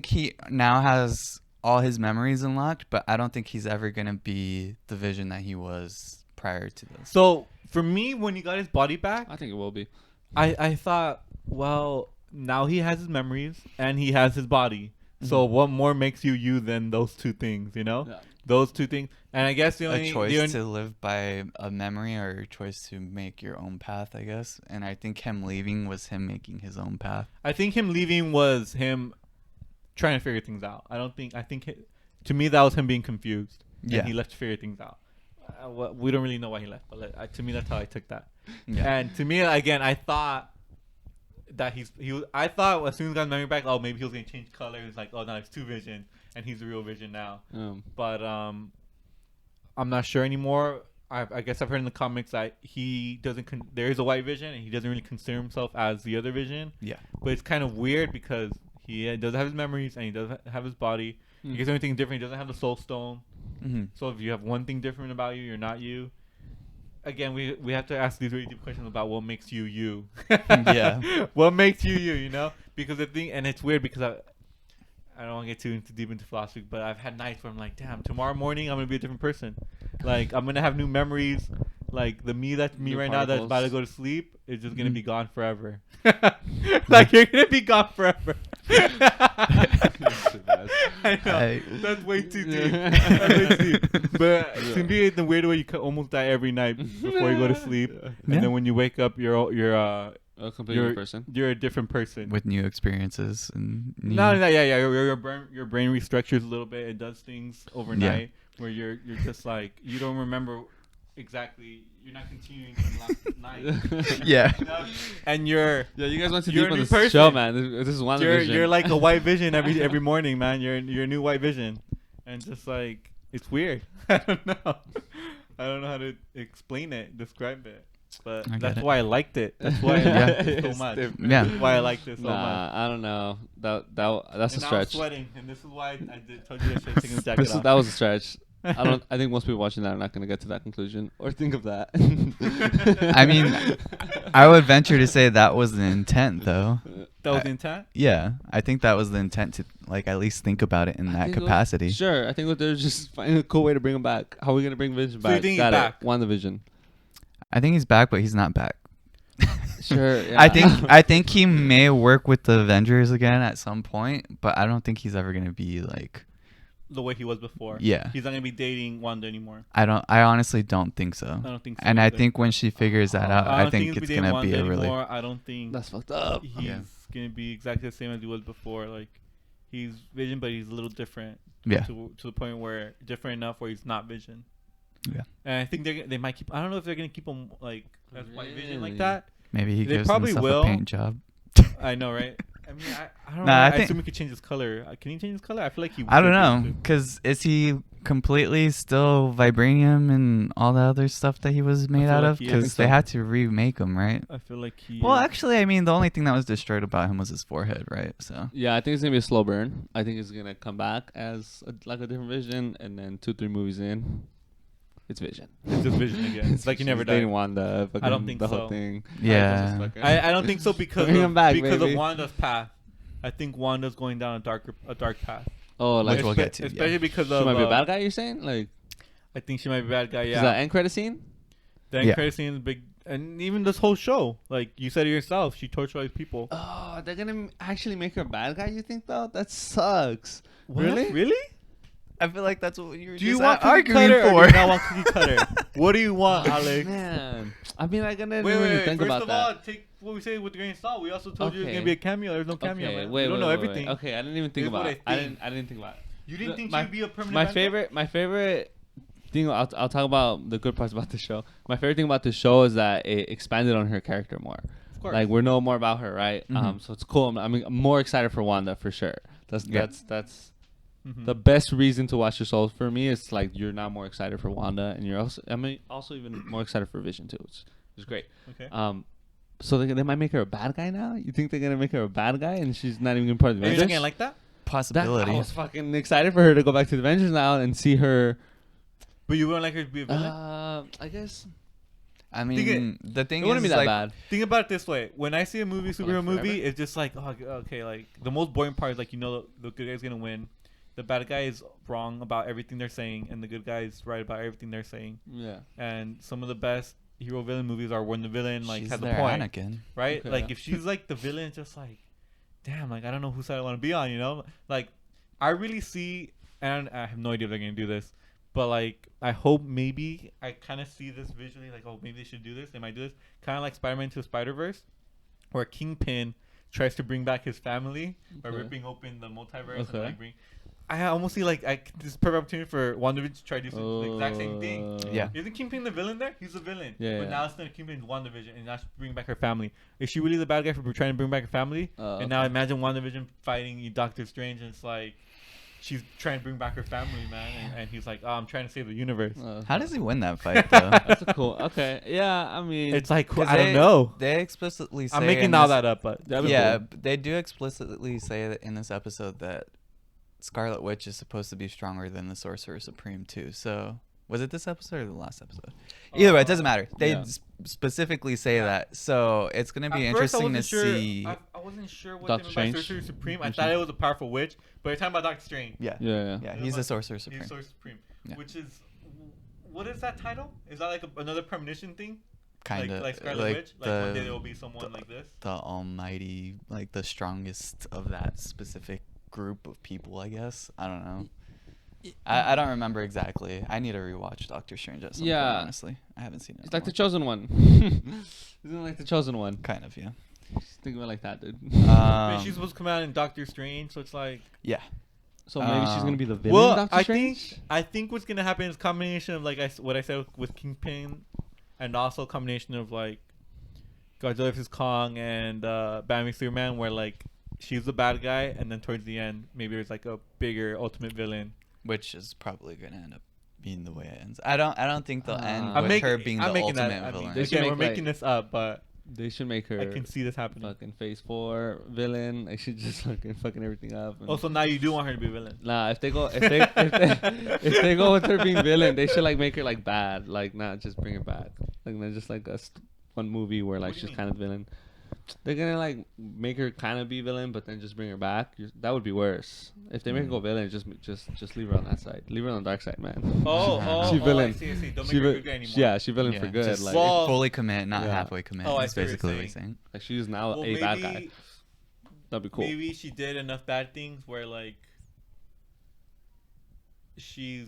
he now has all his memories unlocked, but I don't think he's ever gonna be the Vision that he was prior to this. So for me, when he got his body back, I think it will be. I thought, well, now he has his memories and he has his body. So what more makes you than those two things? You know, those two things. And I guess the only choice to live by a memory or a choice to make your own path, I guess. And I think him leaving was him making his own path. I think him leaving was him trying to figure things out. To me, that was him being confused. Yeah. And he left to figure things out. We don't really know why he left, but to me, that's how I took that. Yeah. And to me, again, I thought that I thought as soon as he got his memory back, like, he was gonna change colors. Like, now it's two Vision, and he's the real Vision now. But I'm not sure anymore. I guess I've heard in the comics that he doesn't. There is a white Vision, and he doesn't really consider himself as the other Vision. Yeah. But it's kind of weird because he does have his memories and he does have his body. He gets everything different. He doesn't have the Soul Stone. So if you have one thing different about you, you're not you. Again, we have to ask these really deep questions about what makes you you. Yeah. What makes you you? You know, because the thing, and it's weird because I don't want to get too deep into philosophy, but I've had nights where I'm like, damn, tomorrow morning I'm gonna be a different person. Like, I'm gonna have new memories. Like, the me that's me New right particles. now that's about to go to sleep is just gonna be gone forever. Like, you're gonna be gone forever. I know. That's way too deep. That's way too deep. But to me, in the weird way, you almost die every night before you go to sleep, and then when you wake up, you're a completely new person. You're a different person with new experiences and no, yeah. Your brain restructures a little bit. It does things overnight where you're just like, you don't remember exactly. You're not continuing from last night. Yeah. You know? And you guys went too you're deep a on new this person. show, man. This is WandaVision. You're like a white Vision every morning, man. You're a new white Vision, and just like, it's weird. I don't know how to explain it, describe it. But that's why I liked it. That's why I liked it so much. Yeah. That's why I liked it so much. I don't know. That's a And I was stretch. sweating, and this is why I told you I should have taken the jacket off. That was a stretch. I think most people watching that are not going to get to that conclusion or think of that. I mean, I would venture to say that was the intent, though. That was the intent? Yeah, I think that was the intent to, like, at least think about it in that capacity. Sure, I think that they're just finding a cool way to bring him back. How are we going to bring Vision back? So you think he's back? WandaVision. I think he's back, but he's not back. Sure. Yeah. I think he may work with the Avengers again at some point, but I don't think he's ever gonna be like the way he was before. Yeah. He's not gonna be dating Wanda anymore. I honestly don't think so. I don't think so. And either. I think when she figures that out, I think it's gonna be a really. I don't think that's fucked up. He's gonna be exactly the same as he was before. Like, he's Vision, but he's a little different. Yeah. To the point where different enough where he's not Vision. Yeah. And I think they might keep. I don't know if they're gonna keep him like as white Vision like that. Maybe he They gives probably himself will. a paint job. I know, right? I mean, I don't Nah, know. I I think- assume he could change his color. Can he change his color? I feel like he. I don't would be know, able to. because is he completely still vibranium and all the other stuff that he was made feel out like of? he is. Because they had to remake him, right? I feel like he. Well, actually, I mean, the only thing that was destroyed about him was his forehead, right? So. Yeah, I think it's gonna be a slow burn. I think it's gonna come back as like a different Vision, and then 2-3 movies in, it's Vision. It's just Vision again. It's like he never died. Dating Wanda. I don't think the so. whole thing. Yeah. I don't think so because Bring him back, because baby. of Wanda's path. I think Wanda's going down a dark path. Oh, like Which we'll get to. Especially Yeah. because she of. might be a bad guy. You're saying like? I think she might be a bad guy. Is Yeah. that end credit scene? The end credit scene is big, and even this whole show, like you said it yourself, she tortures people. Oh, they're gonna actually make her a bad guy. You think though? That sucks. What? Really? Really? I feel like that's what you were Do you want cookie cutter or do you not want cookie cutter? What do you want, Alex? Man, I mean, I didn't Wait. really think First about of that. all, take what we say with the grain of salt. We also told you it's Okay. gonna be a cameo. There's no cameo. Okay, Man. wait, We don't know wait. everything. Okay, I didn't even think Here's about what it. I I think. didn't think about it. You didn't think my- she'd be a permanent. My Avenger? favorite thing. I'll talk about the good parts about the show. My favorite thing about the show is that it expanded on her character more. Of course. Like we know more about her, right? Mhm. So it's cool. I'm more excited for Wanda for sure. That's Mhm. The best reason to watch the show for me is like you're now more excited for Wanda, and you're also even more excited for Vision too, which is great. Okay. So they might make her a bad guy now. You think they're gonna make her a bad guy, and she's not even part of the Are you Avengers? not gonna like that? Possibility. I was fucking excited for her to go back to the Avengers now and see her. But you wouldn't like her to be a villain? I guess I mean, the thing it wouldn't is, be that like, bad. Think about it this way: when I see a movie, superhero forever? movie, it's just like, oh, okay, like the most boring part is like the good guy's gonna win, the bad guy is wrong about everything they're saying, and the good guy is right about everything they're saying. Yeah. And some of the best hero villain movies are when the villain like she's has a their point, Anakin. right? Okay, Like yeah. if she's like the villain, it's just like, damn, like I don't know whose side I want to be on, you know? Like I really see, and I have no idea if they're gonna do this, but like I hope maybe I kind of see this visually, like oh maybe they should do this, they might do this, kind of like Spider-Man to Spider-Verse, where Kingpin tries to bring back his family by Okay. ripping open the multiverse Okay. and like bring. I almost see like this is a perfect opportunity for WandaVision to try to do the exact same thing. Yeah. Isn't Kingpin the villain there? He's the villain. Yeah, But yeah. now it's not Kingpin's WandaVision, and now she's bringing back her family. Is she really the bad guy for trying to bring back her family? And now imagine WandaVision fighting Doctor Strange, and it's like she's trying to bring back her family, man. And he's like, oh, I'm trying to save the universe. How does he win that fight, though? That's a cool. Okay. Yeah. I mean, It's like, 'Cause I don't know. They explicitly say I'm making in all this- that up, but that'd be Yeah, cool. but they do explicitly say that in this episode that Scarlet Witch is supposed to be stronger than the Sorcerer Supreme too. So was it this episode or the last episode? Either way, it doesn't matter. They Yeah. specifically say that. So it's gonna be At first, I interesting to wasn't sure. see. I wasn't sure what Doctor they meant by Strange? Sorcerer Supreme. I Mhm. thought it was a powerful witch, but you're talking about Doctor Strange. Yeah, yeah. yeah, It he's was the like- Sorcerer Supreme. He's Sorcerer Supreme, Yeah. which is what is that title? Is that like another premonition thing? Kind of like Scarlet Witch. Like one day there will be someone like this. the almighty, like the strongest of that specific group of people, I guess. I don't know. I don't remember exactly. I need to rewatch Doctor Strange at some point, Yeah. honestly. I haven't seen it. It's in a like the while. chosen one. Isn't it like the chosen one? Kind of, yeah. Just think of it like that, dude. I mean, she's supposed to come out in Doctor Strange, so it's like. Yeah. So maybe she's gonna be the villain. Well, of Doctor I Strange? think what's gonna happen is a combination of like what I said with Kingpin, and also a combination of like Godzilla vs Kong and Batman v Superman, where like she's the bad guy, and then towards the end maybe there's like a bigger ultimate villain. Which is probably gonna end up being the way it ends. I don't think they'll end I'm with her being the ultimate I villain. mean, They should again, we're make, making like- this up, but They should make her I can see this happening. fucking Phase 4 villain. They should just fucking everything up. And Also, now you do want her to be a villain. nah, if they if they go with her being villain, they should like make her like bad, like not just bring her back, like not just like one movie where like What do you she's mean? kind of villain. They're gonna like make her kind of be villain, but then just bring her back. That would be worse. If they make her go villain, just leave her on that side. Leave her on the dark side, man. Oh, She villain. I see. Don't She make her a vi- good guy anymore. Yeah, she villain Yeah, for good. just Like, Well- fully commit, not Yeah. halfway commit. Oh, I That's see what you're basically what he's saying. saying. like she's now Well, a bad guy. maybe, That'd be cool. maybe she did enough bad things where like she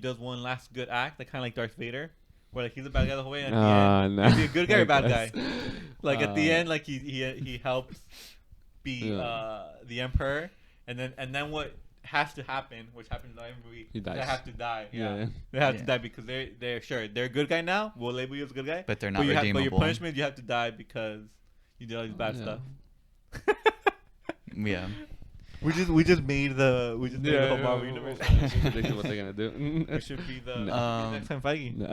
does one last good act, like kind of like Darth Vader, where like he's a bad guy the whole way, and at the end, Nah. is he a good guy or a bad I guy? guess. Like at the end, like he helps be Yeah. the emperor, and then what has to happen, which happens in every movie, He dies. they have to die. Yeah, yeah. They have to Yeah. die because they're sure they're a good guy now. We'll label you as a good guy, But they're not but redeemable. your punishment, you have to die because you did all these bad Yeah. stuff. Yeah. We just made the whole Marvel universe. Predict what they're gonna do. We should be the No. next time Feige. No.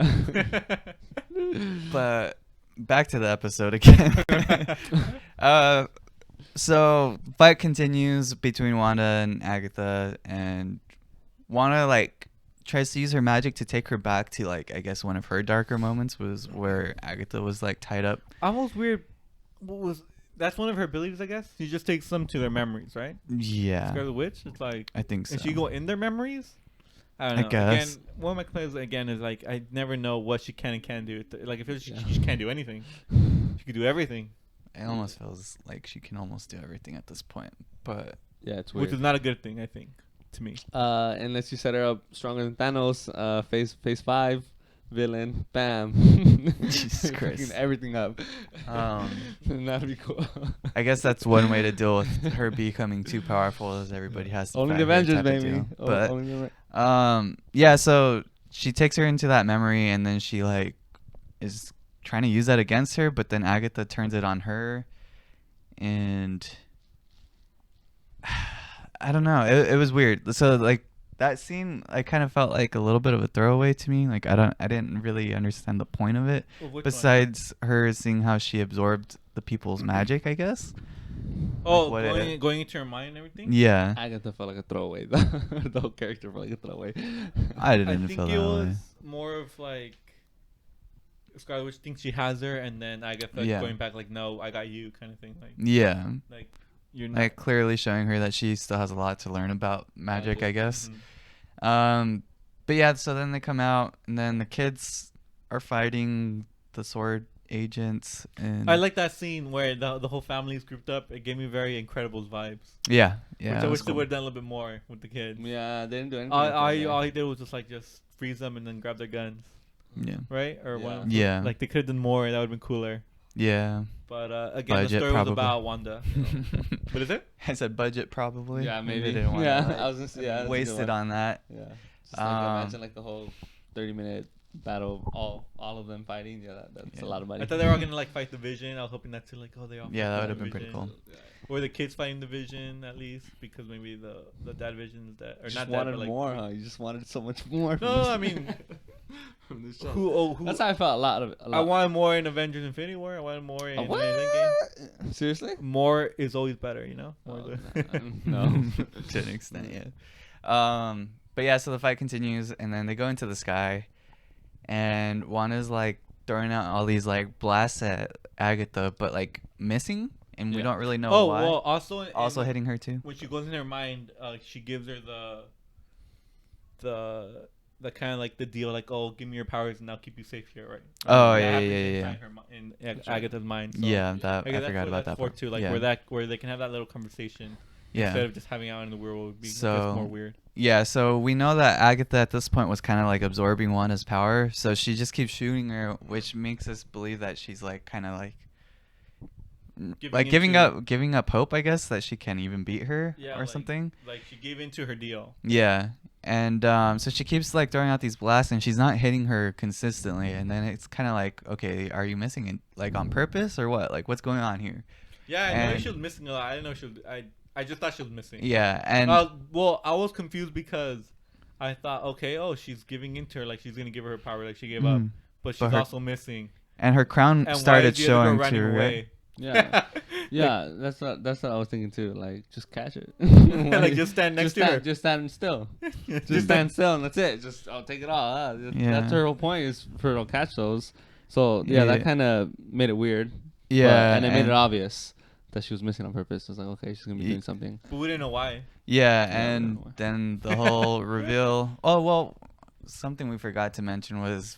But back to the episode again. So fight continues between Wanda and Agatha, and Wanda like tries to use her magic to take her back to like I guess one of her darker moments was where Agatha was like tied up. Almost weird. That's one of her abilities, I guess. She just takes them to their memories, right? Yeah, Scarlet Witch. It's like, I think so. and she go in their memories. I don't I know. guess. Again, one of my complaints again is like I never know what she can and can't do. Like if she Yeah. can't do anything, she could do everything, It almost feels like she can almost do everything at this point, but Yeah, it's weird. which is not a good thing, I think, to me. Unless you set her up stronger than Thanos, phase 5 villain, bam. Jesus Fucking Christ. everything up. That'd be cool. I guess that's one way to deal with her becoming too powerful, is everybody has to Only fight the Oh, her Avengers, type of baby. deal. Oh, But only the yeah, so she takes her into that memory, and then she like is trying to use that against her, but then Agatha turns it on her, and I don't know. It was weird. So like that scene, I kind of felt like a little bit of a throwaway to me. Like I didn't really understand the point of it. Well, which one? Besides her seeing how she absorbed the people's magic, I guess. Oh, what it- going into her mind and everything. Yeah, Agatha felt like a throwaway. The whole character felt like a throwaway. I I didn't think feel it that was way. more of like Scarlet Witch thinks she has her, and then Agatha Yeah. going back like, "No, I got you," kind of thing. Yeah, Like you're not. like clearly showing her that she still has a lot to learn about magic, I guess. Mhm. But yeah, so then they come out, and then the kids are fighting the sword agents, and I like that scene where the whole family is grouped up. It gave me very Incredibles vibes. yeah, Which yeah. I it was wish they cool. would have done a little bit more with the kids. Yeah, they didn't do anything. All he did was just freeze them and then grab their guns, Yeah, right? Or Yeah. one. Yeah. Like they could have done more. That would have been cooler. yeah. But again, Budget, the story probably. was about Wanda. What is it? I said budget probably. Yeah, maybe. They didn't want Yeah, to, I was gonna say, yeah, that's a good wasted one. on that. Yeah. Just like imagine like the whole 30-minute battle, all of them fighting. Yeah, that's Yeah. a lot of money. I thought they were all gonna like fight the Vision. I was hoping that too. Like, oh, they all. Yeah, that fight would have the been pretty Vision. cool. Or the kids fighting the Vision at least, because maybe the dad Vision is dead or Just not dead, wanted but like more, huh? You just wanted so much more. from No, this- I mean, from this show. who? That's how I felt a lot of it. I wanted more in Avengers Infinity War. I wanted more in What? Endgame. Seriously? More is always better, you know. More Oh, is- no. To an extent, yeah. But yeah, so the fight continues, and then they go into the sky, and Wanda's like throwing out all these like blasts at Agatha, but like missing, and we Yeah. don't really know Oh why. well, also Hitting her too. when she goes in her mind, she gives her the kind of like the deal, like, oh, give me your powers and I'll keep you safe here, right? Oh, That yeah, happens yeah, inside yeah. her in Agatha's mind. So Yeah, that I I guess that's forgot what about that's that for part. too, like yeah. where they can have that little conversation Yeah. instead of just having it out in the world would be just So- more weird. Yeah, so we know that Agatha at this point was kind of like absorbing Wanda's power, so she just keeps shooting her, which makes us believe that she's like kind of like giving up hope, I guess, that she can't even beat her Yeah, or like- something. Like she gave into her deal. Yeah. And so she keeps like throwing out these blasts, and she's not hitting her consistently, and then it's kind of like, okay, are you missing it like on purpose or what? Like what's going on here? Yeah, I know And- she was missing a lot. I didn't know she was. I just thought she was missing. Yeah, and Well, I was confused because I thought, okay, oh, she's giving into her, like she's gonna give her power, like she gave up, but she's But her- also missing. and her crown And why started is the other girl showing running too, right? away? Yeah. Yeah, that's what I was thinking too. Like, just catch it. Like just stand next to her. Just stand still. Just stand still, and that's it. Just I'll take it all. Yeah. That's her whole point, is for her to catch those. So yeah, that Yeah. kind of made it weird. Yeah, and it made it obvious that she was missing on purpose. It was like, okay, she's gonna be Ye- doing something. But we didn't know why. Yeah, Yeah, I don't and know why. then the whole reveal. Oh well, something we forgot to mention was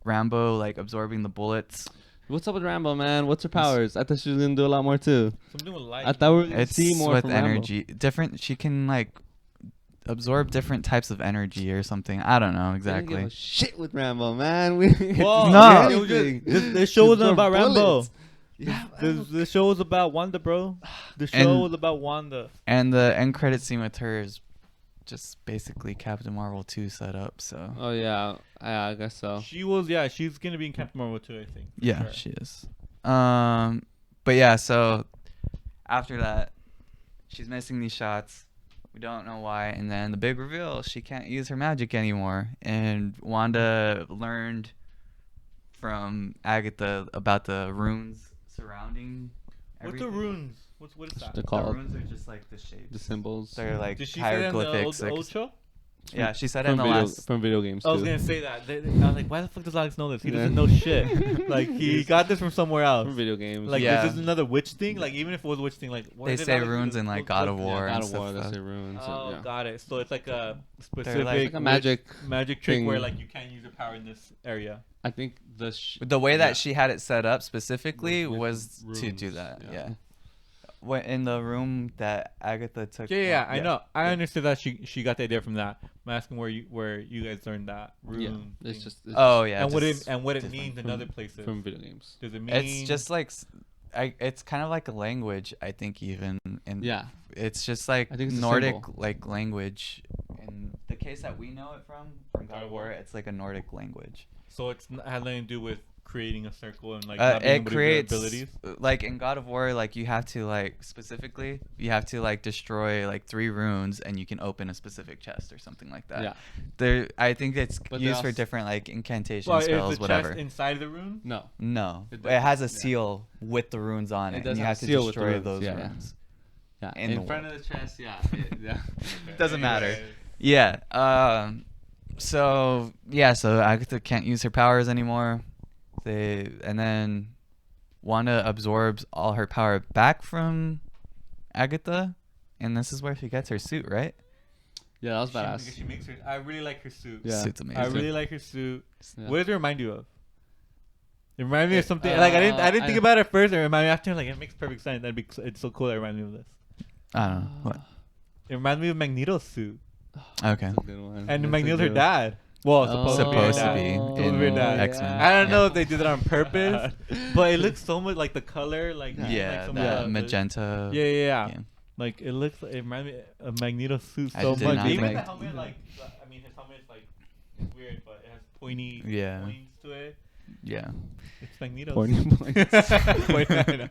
Rambo like absorbing the bullets. What's up with Rambo, man? What's her powers? I thought she was gonna do a lot more too. Something with light. I thought we were gonna It's see more with from Rambo. energy. Different. She can like absorb different types of energy or something. I don't know We didn't give exactly. a shit with Rambo, man. We didn't get Well, to No. see it was just, anything. this show She wasn't absorbed about Rambo. bullets. Yeah, The show was about Wanda, bro. The show And- was about Wanda. And the end credit scene with her is just basically Captain Marvel 2 set up. So Oh yeah, I guess so. She's gonna be in Captain Marvel too, I think. for yeah, sure. she is. But yeah, so after that, she's missing these shots. We don't know why, and then the big reveal: she can't use her magic anymore. And Wanda learned from Agatha about the runes surrounding. What's the everything. runes? What is that? They're The called runes are just like the shapes. the symbols. They're like Did she say that in the hieroglyphics. old show? Yeah, she said it in from the video, last. from video games. I was too. gonna say that. I was like, why the fuck does Alex know this? He Yeah. doesn't know shit. Like he got this from somewhere else. From video games. Like Yeah. is this another witch thing? Like even if it was a witch thing, like where They did say Alex runes get in this? like God of Yeah, War God and of War, stuff. that's the runes. Oh, yeah. got it. So it's like a like- specific Like a witch- magic trick thing. where like you can't use your power in this area. I think The way that Yeah. she had it set up specifically With was to runes, do that. yeah. Yeah. When in the room that Agatha took. Yeah, I know. I yeah. understood that she got the idea from that. I'm asking where you guys learned that rune. yeah, it's thing. just it's Oh yeah. and what just it different. means in from- other places. from video games. Does it mean It's just like, it's kind of like a language. I think even and Yeah, it's just like I think it's a Nordic symbol. like language. In the case that we know it from God of War, it's like a Nordic language. so it's has nothing to do with creating a circle and like not being it able to use creates their abilities? like in God of War, like you have to like specifically you have to like destroy like 3 runes and you can open a specific chest or something like that. Yeah. There, I think it's But they used for also- different like incantation Well, spells, is the whatever. chest inside the rune? No. No, It it has a doesn't, yeah. seal with the runes on It it, does and you have have a to seal with the destroy runes, those yeah, yeah. runes. Yeah. In In the front of the chest. Yeah. Yeah. Doesn't matter. Anyways. Yeah. So Agatha can't use her powers anymore. And then Wanda absorbs all her power back from Agatha, and this is where she gets her suit, right? Yeah, that was Because badass. she makes her. I really like her suit. Yeah. Suit's amazing. I really like her suit. Yeah. What does it remind you of? It reminded me of something I I didn't think about it at first. It reminded me after like it makes perfect sense. It's so cool. It reminded me of this. I don't know. What? It reminded me of Magneto's suit, Okay. That's a good one. and That's a Magneto's her good- dad. Well, Oh, Supposed to her be dad. in Supposed to be her dad. X-Men. I don't know Yeah. if they did it on purpose, but it looks so much like the color, like Yeah, like some that of the- magenta. Yeah. Like it looks, it reminds me of Magneto's suit I so did much. not Even think- the helmet, like I mean, his helmet is like it's weird, but it has pointy Yeah. points to it. Yeah. It's Magneto's. Pointy points. Pointy-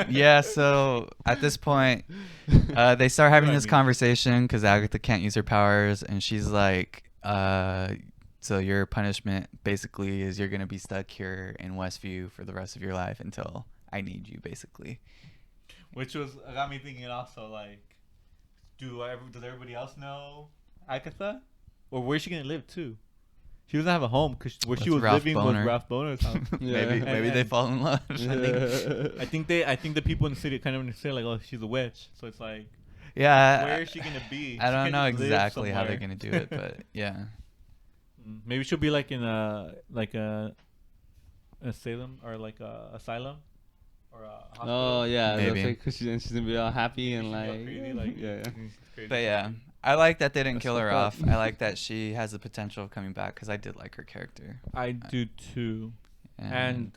Yeah. So at this point, they start having What I this mean. conversation because Agatha can't use her powers, and she's like, "So your punishment basically is you're gonna be stuck here in Westview for the rest of your life until I need you, basically." Which got me thinking also like, does everybody else know Agatha, or where's she gonna live too? She doesn't have a home because where she With was Ralph living Boner. was Ralph Boner's house. Yeah. Maybe they and- fall in love. I think the people in the city kind of understand like, oh, she's a witch, so it's like, Yeah. where is she gonna be? I She don't can't know just live exactly how they're somewhere. gonna do it, but yeah. Maybe she'll be like in a asylum or like a asylum or a hospital. Oh yeah, Maybe. because she's gonna be all happy and She'll be all like, crazy, like yeah. crazy. But yeah, I like that they didn't That's kill her fucked off. up. I like that she has the potential of coming back because I did like her character. I do too. And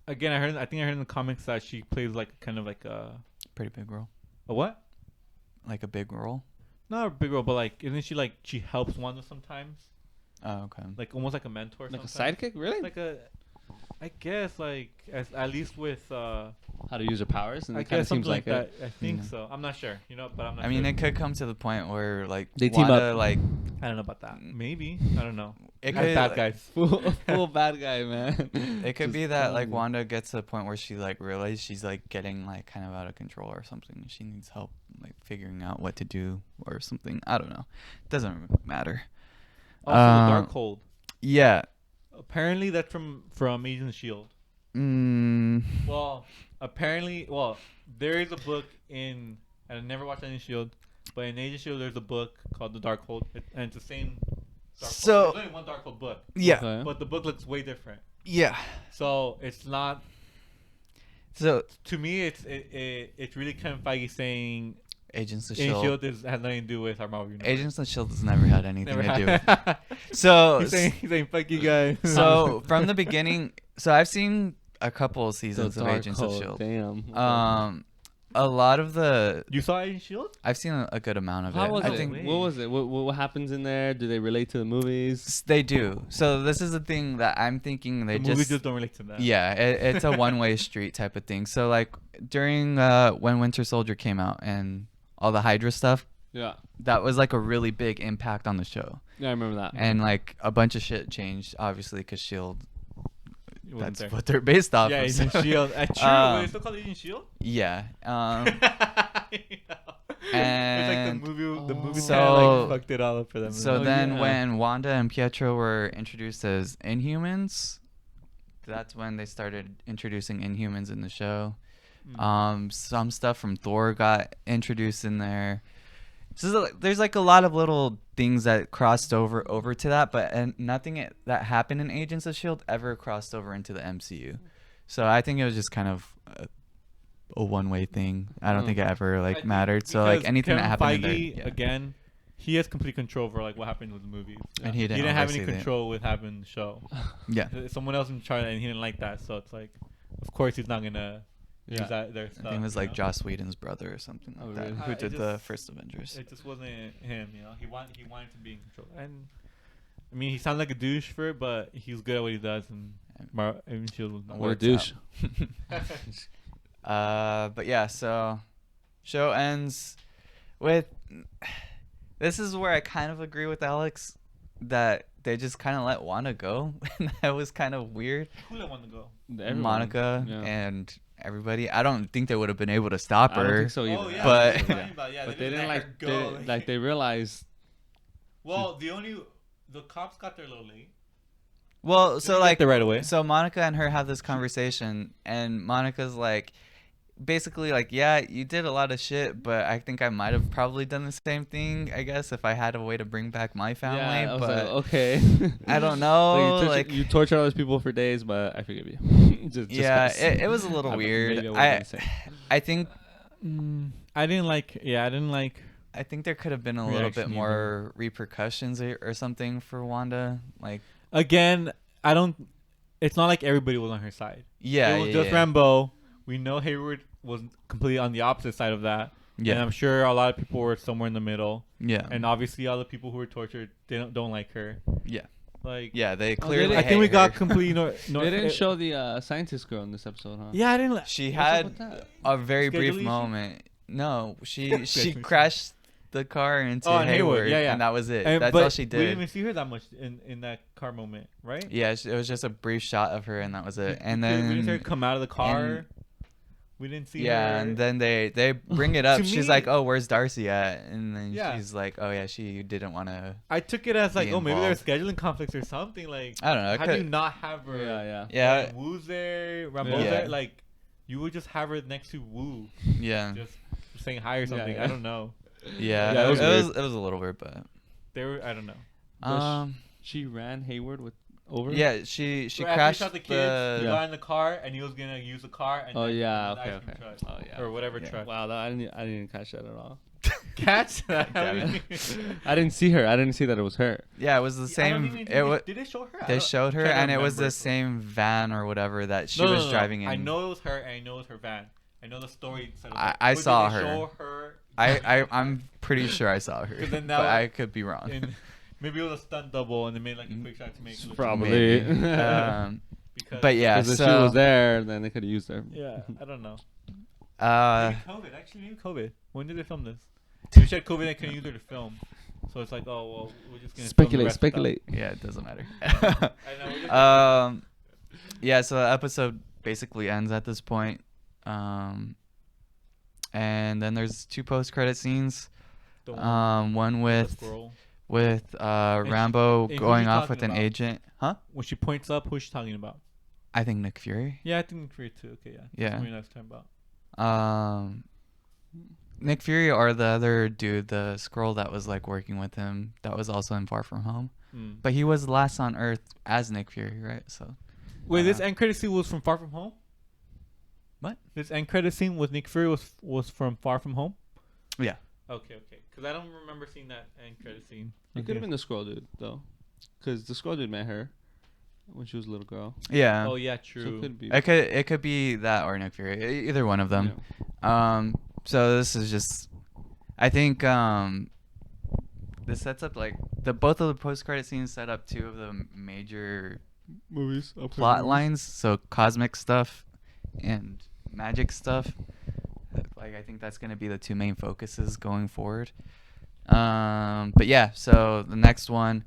again, I think I heard in the comics that she plays like kind of like a pretty big role, what? like a big role. Not a big role, but like isn't she like she helps Wanda sometimes? Oh, okay. Like almost like a mentor. Like a sometimes. sidekick, really? Like a, I guess like at least with How to use her powers? And I it kind guess of seems something like it. that. I think Yeah. so. I'm not sure. But I'm not. I mean, sure. it could come to the point where like They team Wanda, up. like I don't know about that. Maybe I don't know. it Guys, could bad guys. Full bad guy, man. It could Just be that like crazy. Wanda gets to a point where she like realizes she's like getting like kind of out of control or something. She needs help like figuring out what to do or something. I don't know. Doesn't matter. Also, the Darkhold. Yeah. Apparently, that's from Agents of Shield. Mm, Well, there is a book in, and I never watched Agents of Shield, but in Agents of Shield there's a book called The Darkhold, and it's the same. Darkhold. So- There's only one Darkhold book, yeah. Okay. but the book looks way different. Yeah. So it's not. So To me, it's really Kevin Feige saying Agents of Agents of Shield. Shield has nothing to do with our Marvel universe. Agents of Shield has never had anything Never to do had- with. So he's saying fuck you guys. so from the beginning, so I've seen a couple of The seasons of Agents of Darkhold, Shield. Damn. A lot of the You saw Agents of Shield? I've seen a good amount of How it. was I it? think Wait. What was it? What happens in there? Do they relate to the movies? they do. So this is the thing that I'm thinking they The movies just don't relate to that. yeah, it's a one-way street type of thing. So like during when Winter Soldier came out and all the Hydra stuff, Yeah. that was like a really big impact on the show. Yeah, I remember that. And like a bunch of shit changed, obviously, because Shield. It wasn't That's there. what they're based off Yeah, of. Agents so- of Shield. True. Wait, it's still called Agents of Shield. Yeah. It's like And the movie so- kind of like fucked it all up for them. So Oh, then yeah. when Wanda and Pietro were introduced as Inhumans, that's when they started introducing Inhumans in the show. Some stuff from Thor got introduced in there. So there's like a lot of little things that crossed over to that, but and nothing that happened in Agents of Shield ever crossed over into the MCU. So I think it was just kind of a one-way thing. I don't think it ever like mattered. So like Because anything Kevin that happened in Feige, there, yeah. again, he has complete control over like what happened with the movies. And he didn't have any oversee that. control with having the show. Yeah. Someone else in charge, and he didn't like that. So it's like, of course, he's not gonna Yeah. use that their stuff. I think it was you like know? Joss Whedon's brother or something like Oh, that, really? who It did the just- first Avengers. It just wasn't him. He wanted to be in control. And I mean, he sounds like a douche for it, but he's good at what he does. And Shield was not. What a Works douche. But yeah, so show ends with. This is where I kind of agree with Alex that they just kind of let Wanda go. That was kind of weird. Who let Wanda go? Everyone. Monica Yeah. and everybody. I don't think they would have been able to stop I don't her. think so either. Oh yeah, But- that's what I'm talking about. Yeah, But they they didn't let like her go. they realized. Well, the cops got there a little late. Well, so didn't get like there right away. So Monica and her have this conversation, and Monica's like, basically like, yeah, you did a lot of shit, but I think I might have probably done the same thing, I guess, if I had a way to bring back my family. Yeah, I was but like, okay. I don't know. Like, you torture all those people for days, but I forgive you. just yeah, 'cause. it was a little weird. Maybe I would've done the same. I think I didn't like. I think there could have been a little bit Reaction more repercussions or something for Wanda. Like, Again, I don't. It's not like everybody was on her side. yeah, It was yeah, just yeah. Rambo. We know Hayward was completely on the opposite side of that. And Yeah, I'm sure a lot of people were somewhere in the middle. yeah, And obviously, all the people who were tortured, they don't like her. yeah, Like, yeah. They Oh, clearly. I think we hate got her. completely They didn't show the scientist girl in this episode, huh? Yeah, I didn't. She What's up had with that? a very brief Scheduling? moment. No, she Scheduling. crashed the car into Oh, and Hayward, Hayward, yeah. and that was it. And- That's but all she We didn't did. even see her that much in that car moment, right? Yeah, it was just a brief shot of her, and that was it. And we didn't see her then come out of the car. We didn't see her. yeah, and then they bring it up. To She's me- like, "Oh, where's Darcy at?" And then Yeah. she's like, "Oh yeah, she didn't want to." I took it as like, be oh, maybe there were involved. scheduling conflicts or something. Like, I don't know. It how do you could, not have her? Yeah. yeah, Like, Woo's there, Rambo's Yeah. there. Like, you would just have her next to Woo, yeah, just saying hi or something. yeah. I don't know. yeah. Yeah, It it was, was it was a little weird, but They were. I don't know. um, She ran Hayward over. yeah, she So after he crashed shot the kids. He Yeah. got in the car and he was gonna use the car. And Oh then yeah. the Okay. ice cream Okay. truck Oh yeah. or whatever Yeah. truck. Wow. I didn't catch that at all. Catch that. Damn I didn't see her. I didn't see that it was her. Yeah, it was the same. Did they show her? They showed her, trying to and it was remember. the same van or whatever that she No, was no. driving in. I know it was her, and I know it was her van. I know the story. Said it was I- her. I But did saw they her. Show her. I'm pretty sure I saw her, 'Cause then but that I was- could be wrong. And maybe it was a stunt double, and they made like a quick shot to make it look Probably. Maybe. because But yeah, Because if so she was there, then they could have used her. yeah, I don't know. uh, Maybe COVID. Actually, maybe COVID. When did they film this? Maybe she had COVID and couldn't use her to film. So it's like, oh well, we're just gonna film the rest Speculate. yeah, it doesn't matter. Without. I know. We're just Yeah, so the episode basically ends at this point. And then there's 2 post-credit scenes. the one One with the squirrel. with she- Rambo and who going you off with talking an about? agent. Huh? When she points up, who's she talking about? I think Nick Fury. Yeah, I think Fury too. Okay, yeah. Yeah. That's what I was talking about. Nick Fury or the other dude, the scroll that was like working with him, that was also in Far From Home. Mm. But he was last on Earth as Nick Fury, right? So Wait, this Uh, end credit scene was from Far From Home. What? This end credit scene with Nick Fury was from Far From Home. yeah, Okay. Because I don't remember seeing that end credit scene. It could have been the scroll dude though, because the scroll dude met her when she was a little girl. yeah. Oh yeah, So true. it could be. It could be that or Nick Fury, either one of them. So this is just, I think this sets up like both of the post credit scenes set up 2 of the major Movies. plot lines. So cosmic stuff and magic stuff. Like I think that's gonna be the 2 main focuses going forward. But yeah, so the next one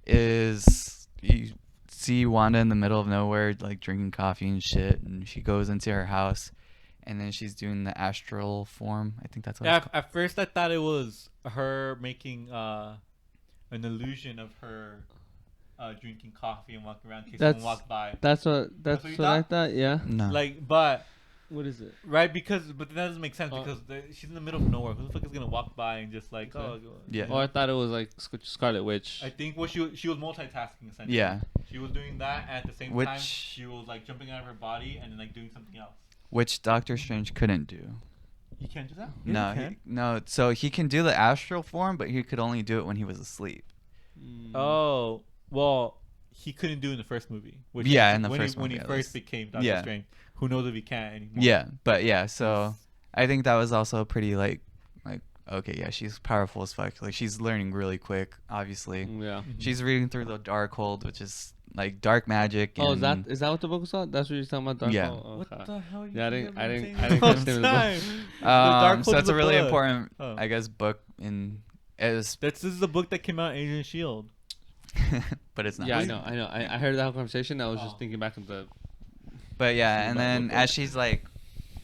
is you see Wanda in the middle of nowhere, like drinking coffee and shit, and she goes into her house, and then she's doing the astral form. I think that's what. Yeah, It's called. at first I thought it was her making an illusion of her drinking coffee and walking around in case That's- someone walked by. That's what what you I thought? thought. Yeah. No. Like, but What is it? right but that doesn't make sense Oh. because she's in the middle of nowhere. Who the fuck is gonna walk by and just like Yeah. Oh, I thought it was like Scarlet Witch. I think she was multitasking essentially. Yeah. She was doing that and at the same time Which- she was like jumping out of her body and then like doing something else. Which Doctor Strange couldn't do. You can't do that? No. So he can do the astral form, but he could only do it when he was asleep. Mm. Oh, well, he couldn't do it in the first movie. Yeah, in the when first when movie, he at first least. became Doctor Yeah. Strange. Who knows if he can't anymore? Yeah, but yeah, so I think that was also pretty like okay, yeah, she's powerful as fuck. Like she's learning really quick. Obviously, Yeah. she's reading through the Darkhold, which is like dark magic. Oh, And is that what the book was called? That's what you're talking about, Dark Yeah. Hole? What Okay. the hell? Yeah, I didn't catch the the name of the book. Darkhold so is it's a a really book. important, Oh. I guess, book in. This is the book that came out in Agent Shield. but it's not. Yeah, the I same. know. I heard that whole conversation. I was Oh. just thinking back of the. But yeah, See and that then book. as she's like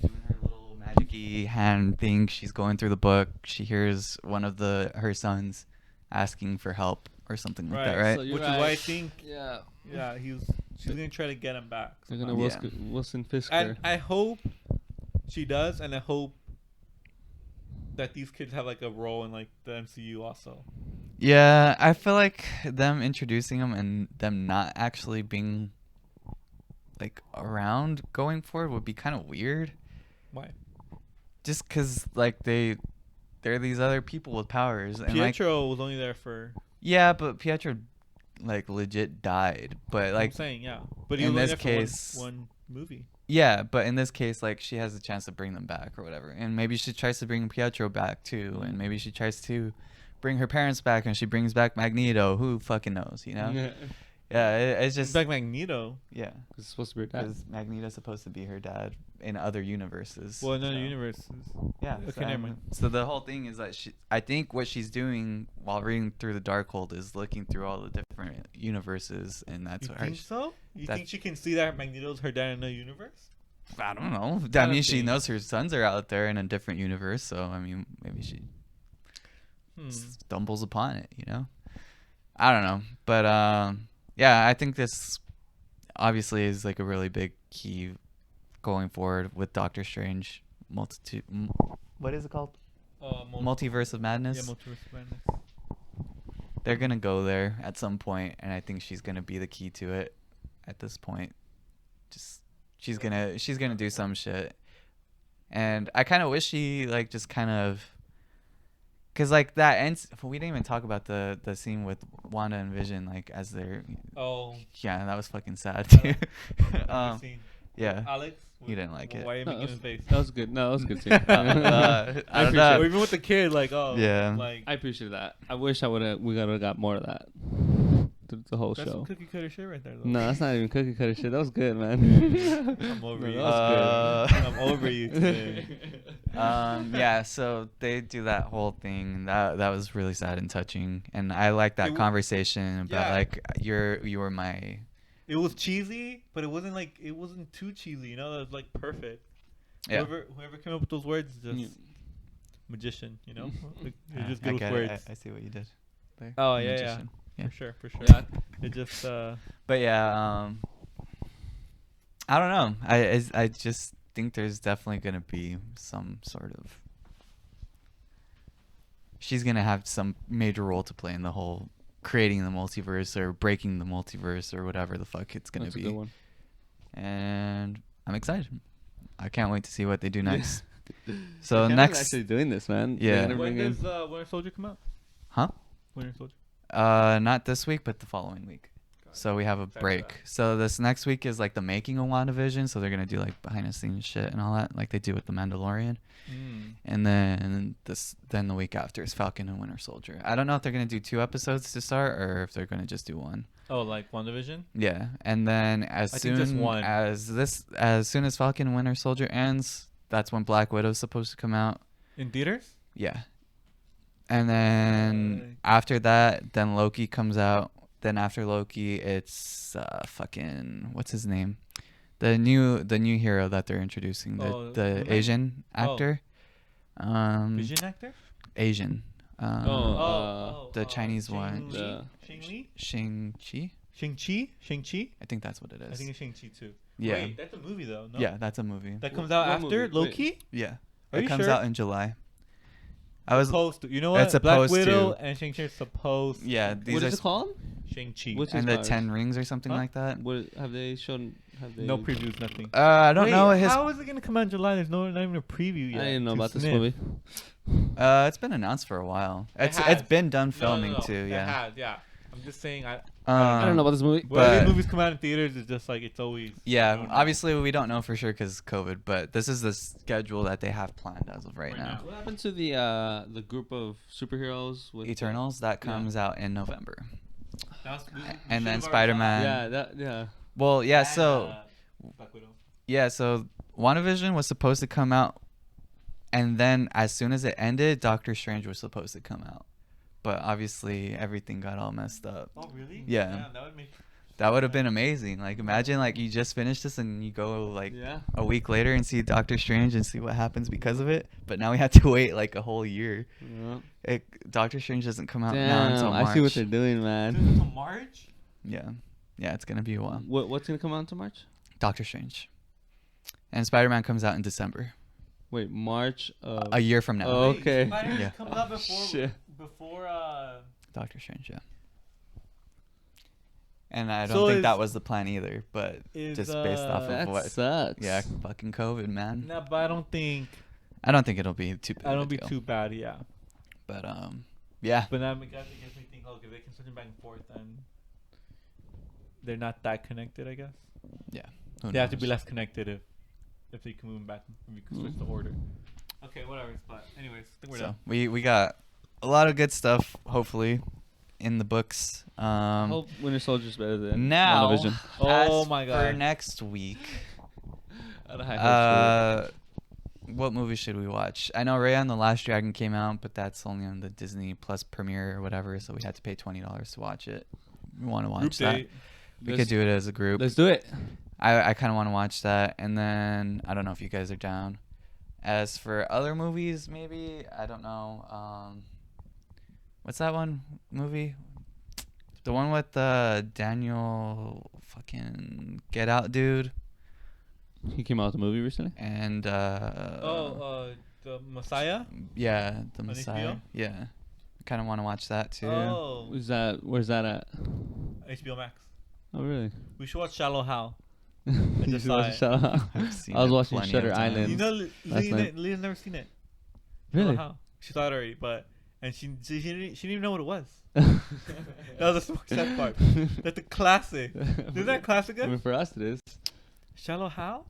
doing her little magic-y hand thing, she's going through the book. She hears one of her sons asking for help or something like that, Right, right? so you- Which You're is why I right. think, Yeah. yeah, she's gonna try to get him back. They're somehow. gonna Yeah. Wilson Fisker. And I hope she does, and I hope that these kids have like a role in like the MCU also. Yeah, I feel like them introducing them and them not actually being like around going forward would be kind of weird. Why? Just because like they're these other people with powers and like Pietro was only there for. yeah, but Pietro like legit died. But I'm like saying, yeah, but he in was only this there for case- one movie. yeah, but in this case like she has a chance to bring them back or whatever, and maybe she tries to bring Pietro back too, and maybe she tries to bring her parents back and she brings back Magneto. Who fucking knows, you know? Yeah, it's It's just like Magneto. yeah. It's supposed to be her dad. Because Magneto's supposed to be her dad in other universes. Well, in other so- universes. Yeah. Okay, never mind. So the whole thing is that I think what she's doing while reading through the Darkhold is looking through all the different universes, and that's You what think so? You that- think she can see that Magneto's her dad in a universe? I don't know. I Kinda mean, she thing. knows her sons are out there in a different universe, so I mean, maybe she Hmm. stumbles upon it. You know, I don't know, but yeah, I think this obviously is like a really big key going forward with Doctor Strange. What is it called? Multiverse of Madness. Yeah, Multiverse of Madness. They're gonna go there at some point, and I think she's gonna be the key to it. At this point, just she's gonna do some shit, and I kind of wish she like just kind of, cause like that ends. We didn't even talk about the scene with Wanda and Vision, like as they're Oh. yeah, that was fucking sad Yeah. too. Have you seen Yeah. Alex? You didn't like it. Why are you No, making his face? That was good. No, that was good too. I I don't appreciate know. Or even with the kid, like, oh, Yeah. like I appreciate that. I wish we would have got more of that. The whole that's show. some cookie cutter shit right there, though. No, that's not even cookie cutter shit. That was good, man. I'm over No, you. that was good. I'm over you today. Yeah, so they do that whole thing. That was really sad and touching, and I like that It conversation about yeah. like you were my It was cheesy, but it wasn't too cheesy. You know, that was like perfect. yeah. Whoever came up with those words is just Yeah. magician. You know, like, Yeah, they're just I good with get words. it. I see what you did. There. Oh, yeah, yeah. Magician. Yeah. For sure. Yeah. It just But yeah, I don't know. I just think there's definitely gonna be some sort of. She's gonna have some major role to play in the whole creating the multiverse or breaking the multiverse or whatever the fuck it's gonna That's be. a good one. And I'm excited. I can't wait to see what they do next. They're So kinda next, actually doing this, man. Yeah. They're gonna when bring in- does Winter Soldier come out? huh? Winter Soldier. Not this week, but the following week. So we have a Excited for break. that. So this next week is like the making of WandaVision. So they're gonna do like behind the scenes shit and all that, like they do with the Mandalorian. And then the week after is Falcon and Winter Soldier. I don't know if they're gonna do 2 episodes to start or if they're gonna just do 1. Oh, like WandaVision? Yeah, and then I think just one. as soon as Falcon and Winter Soldier ends, that's when Black Widow's supposed to come out. In theaters? Yeah. And then after that, then Loki comes out. Then after Loki, it's fucking what's his name? The new hero that they're introducing, Oh, the Moon Knight? Asian actor. Vision actor? Asian. The Oh, Chinese Shang one. The- Li? Shang-Chi? Shang-Chi? Shang-Chi? I think that's what it is. I think it's Shang-Chi too. Yeah. Wait, that's a movie though, no? Yeah, that's a movie. That comes out What after movie? Loki? Yeah. Are It you comes sure? out in July. I was Supposed to. You know what? It's Black supposed Widow to. and Shang-Chi are supposed yeah, to. these What are is it called? Shang-Chi. What's and the inspired? 10 rings or something Huh? like that. What have they shown? Have they? No previews, nothing. I don't Wait, know his how is it gonna come out in July? There's not even a preview yet. I didn't know to about this sniff. movie. it's been announced for a while. It It's has. been done No, filming no. too, It yeah. has, yeah. I'm just saying. I don't know about this movie. when but- these movies come out in theaters, it's just like it's always. I Yeah, don't know. obviously we don't know for sure because COVID, but this is the schedule that they have planned as of right Right now. now. What happened to the group of superheroes with Eternals that Yeah. comes out in November, We and then should've already Spider-Man. Yeah. Well, yeah, And, so Black Widow. so WandaVision was supposed to come out, and then as soon as it ended, Doctor Strange was supposed to come out, but obviously everything got all messed up. Oh really? Yeah. Damn, that would make. That would have been amazing. Like, imagine like you just finished this and you go like Yeah. a week later and see Doctor Strange and see what happens because of it. But now we have to wait like a whole year. Yeah. Doctor Strange doesn't come out now until Damn, March. I see what they're doing, Dude, man. until March. Yeah, it's gonna be a while. What's gonna come out into March? Doctor Strange, and Spider-Man comes out in December, Wait, March. a year from now. Oh, okay. Spider-Man Yeah. comes out before. Shit. Before. Doctor Strange, yeah. And I don't So think that is- was the plan either, but is, just based off of That what. sucks. Yeah, fucking COVID, man. Nah, but I don't think. I don't think it'll be too. Big I of a don't be deal. too bad. Yeah. But yeah. But that makes me think, okay, if they can switch them back and forth, then they're not that connected, I guess. Who They have to be knows? less connected if they can move them back, if you can switch the order. Okay, whatever. But anyways, I think we're So done. we got a lot of good stuff, hopefully, in the books. Hope Winter Soldier's better than Now, WandaVision. Oh as my for God. next week, I had high hopes what movie should we watch? I know Raya and the Last Dragon came out, but that's only on the Disney Plus premiere or whatever, so we had to pay $20 to watch it. We want to watch Group that. date. We could do it as a group. Let's do it. I kind of want to watch that, and then I don't know if you guys are down. As for other movies, maybe I don't know. What's that one movie? The one with Daniel fucking Get Out dude He came out with a movie recently. and The Messiah. yeah, the On Messiah. HBO? Yeah, I kind of want to watch that too. Oh, Where's that at? HBO Max. Oh, really? We should watch Shallow Hal. You just should watch saw it. Shout out. I've seen I was it watching plenty Shutter of times. Island. You know, Last night. Leah's never seen it. Really? Shallow Hal. She saw it already, but and she didn't even know what it was. That was the sad part. That's a classic. Isn't that classic? I mean, for us, it is. Shallow Hal.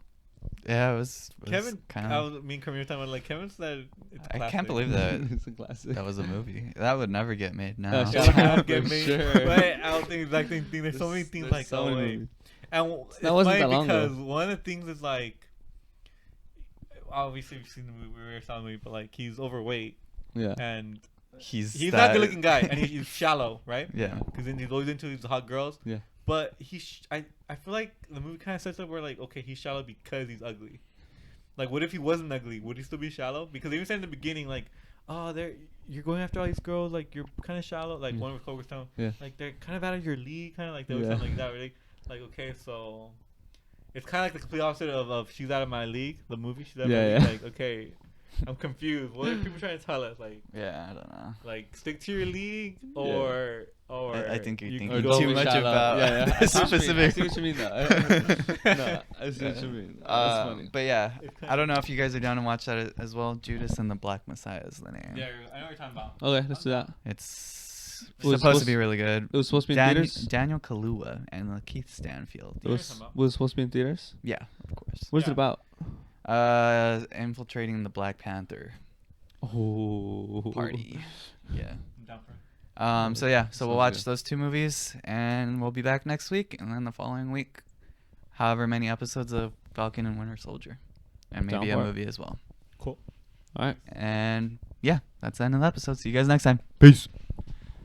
Yeah, it was Kevin, kind I of. was me and Kermit were talking about like Kevin said it's a I classic. can't believe that It's a classic. that was a movie. That would never get made now. Shallow Shallow Hal Hal get for made. sure. But I don't think it's like thing. There's so many things There's like so oh many wait. movies. And it's wasn't funny that long ago. because one of the things is like obviously we've seen the movie, we saw the movie, but like he's overweight Yeah. and He's he's that, not a good looking guy and he's shallow, right? Yeah. Because then he's always into these hot girls. Yeah. But I feel like the movie kind of sets up where like okay he's shallow because he's ugly. Like what if he wasn't ugly? Would he still be shallow? Because they even said in the beginning like oh you're going after all these girls like you're kind of shallow like Yeah. one with Clover's Town Yeah. like they're kind of out of your league kind of like they always Yeah. sound like that really like okay so it's kind of like the complete opposite of she's out of my league the movie she's out of Yeah, my yeah. league like okay I'm confused what are people trying to tell us Yeah, I don't know. like stick to your league Yeah. or I think you're you thinking can Or go too with much shallow. about Yeah, the I see what you mean. I specific. see what you mean, though. No, I see what you mean. That's funny. But yeah, It's I don't know if you guys are down to watch that as well. Judas and the Black Messiah is the name. yeah I know what you're talking about Okay, let's do that. It's It was supposed to be really good. It was supposed to be in theaters. Daniel Kaluuya and Keith Stanfield. It was supposed to be in theaters. Yeah, of course. What's Yeah. it about? Infiltrating the Black Panther Oh, party. Yeah. I'm down for it. So yeah, so we'll Sounds watch good. those two movies, and we'll be back next week, and then the following week, however many episodes of Falcon and Winter Soldier, and maybe Down a for it. movie as well. Cool. All right. And yeah, that's the end of the episode. See you guys next time. Peace.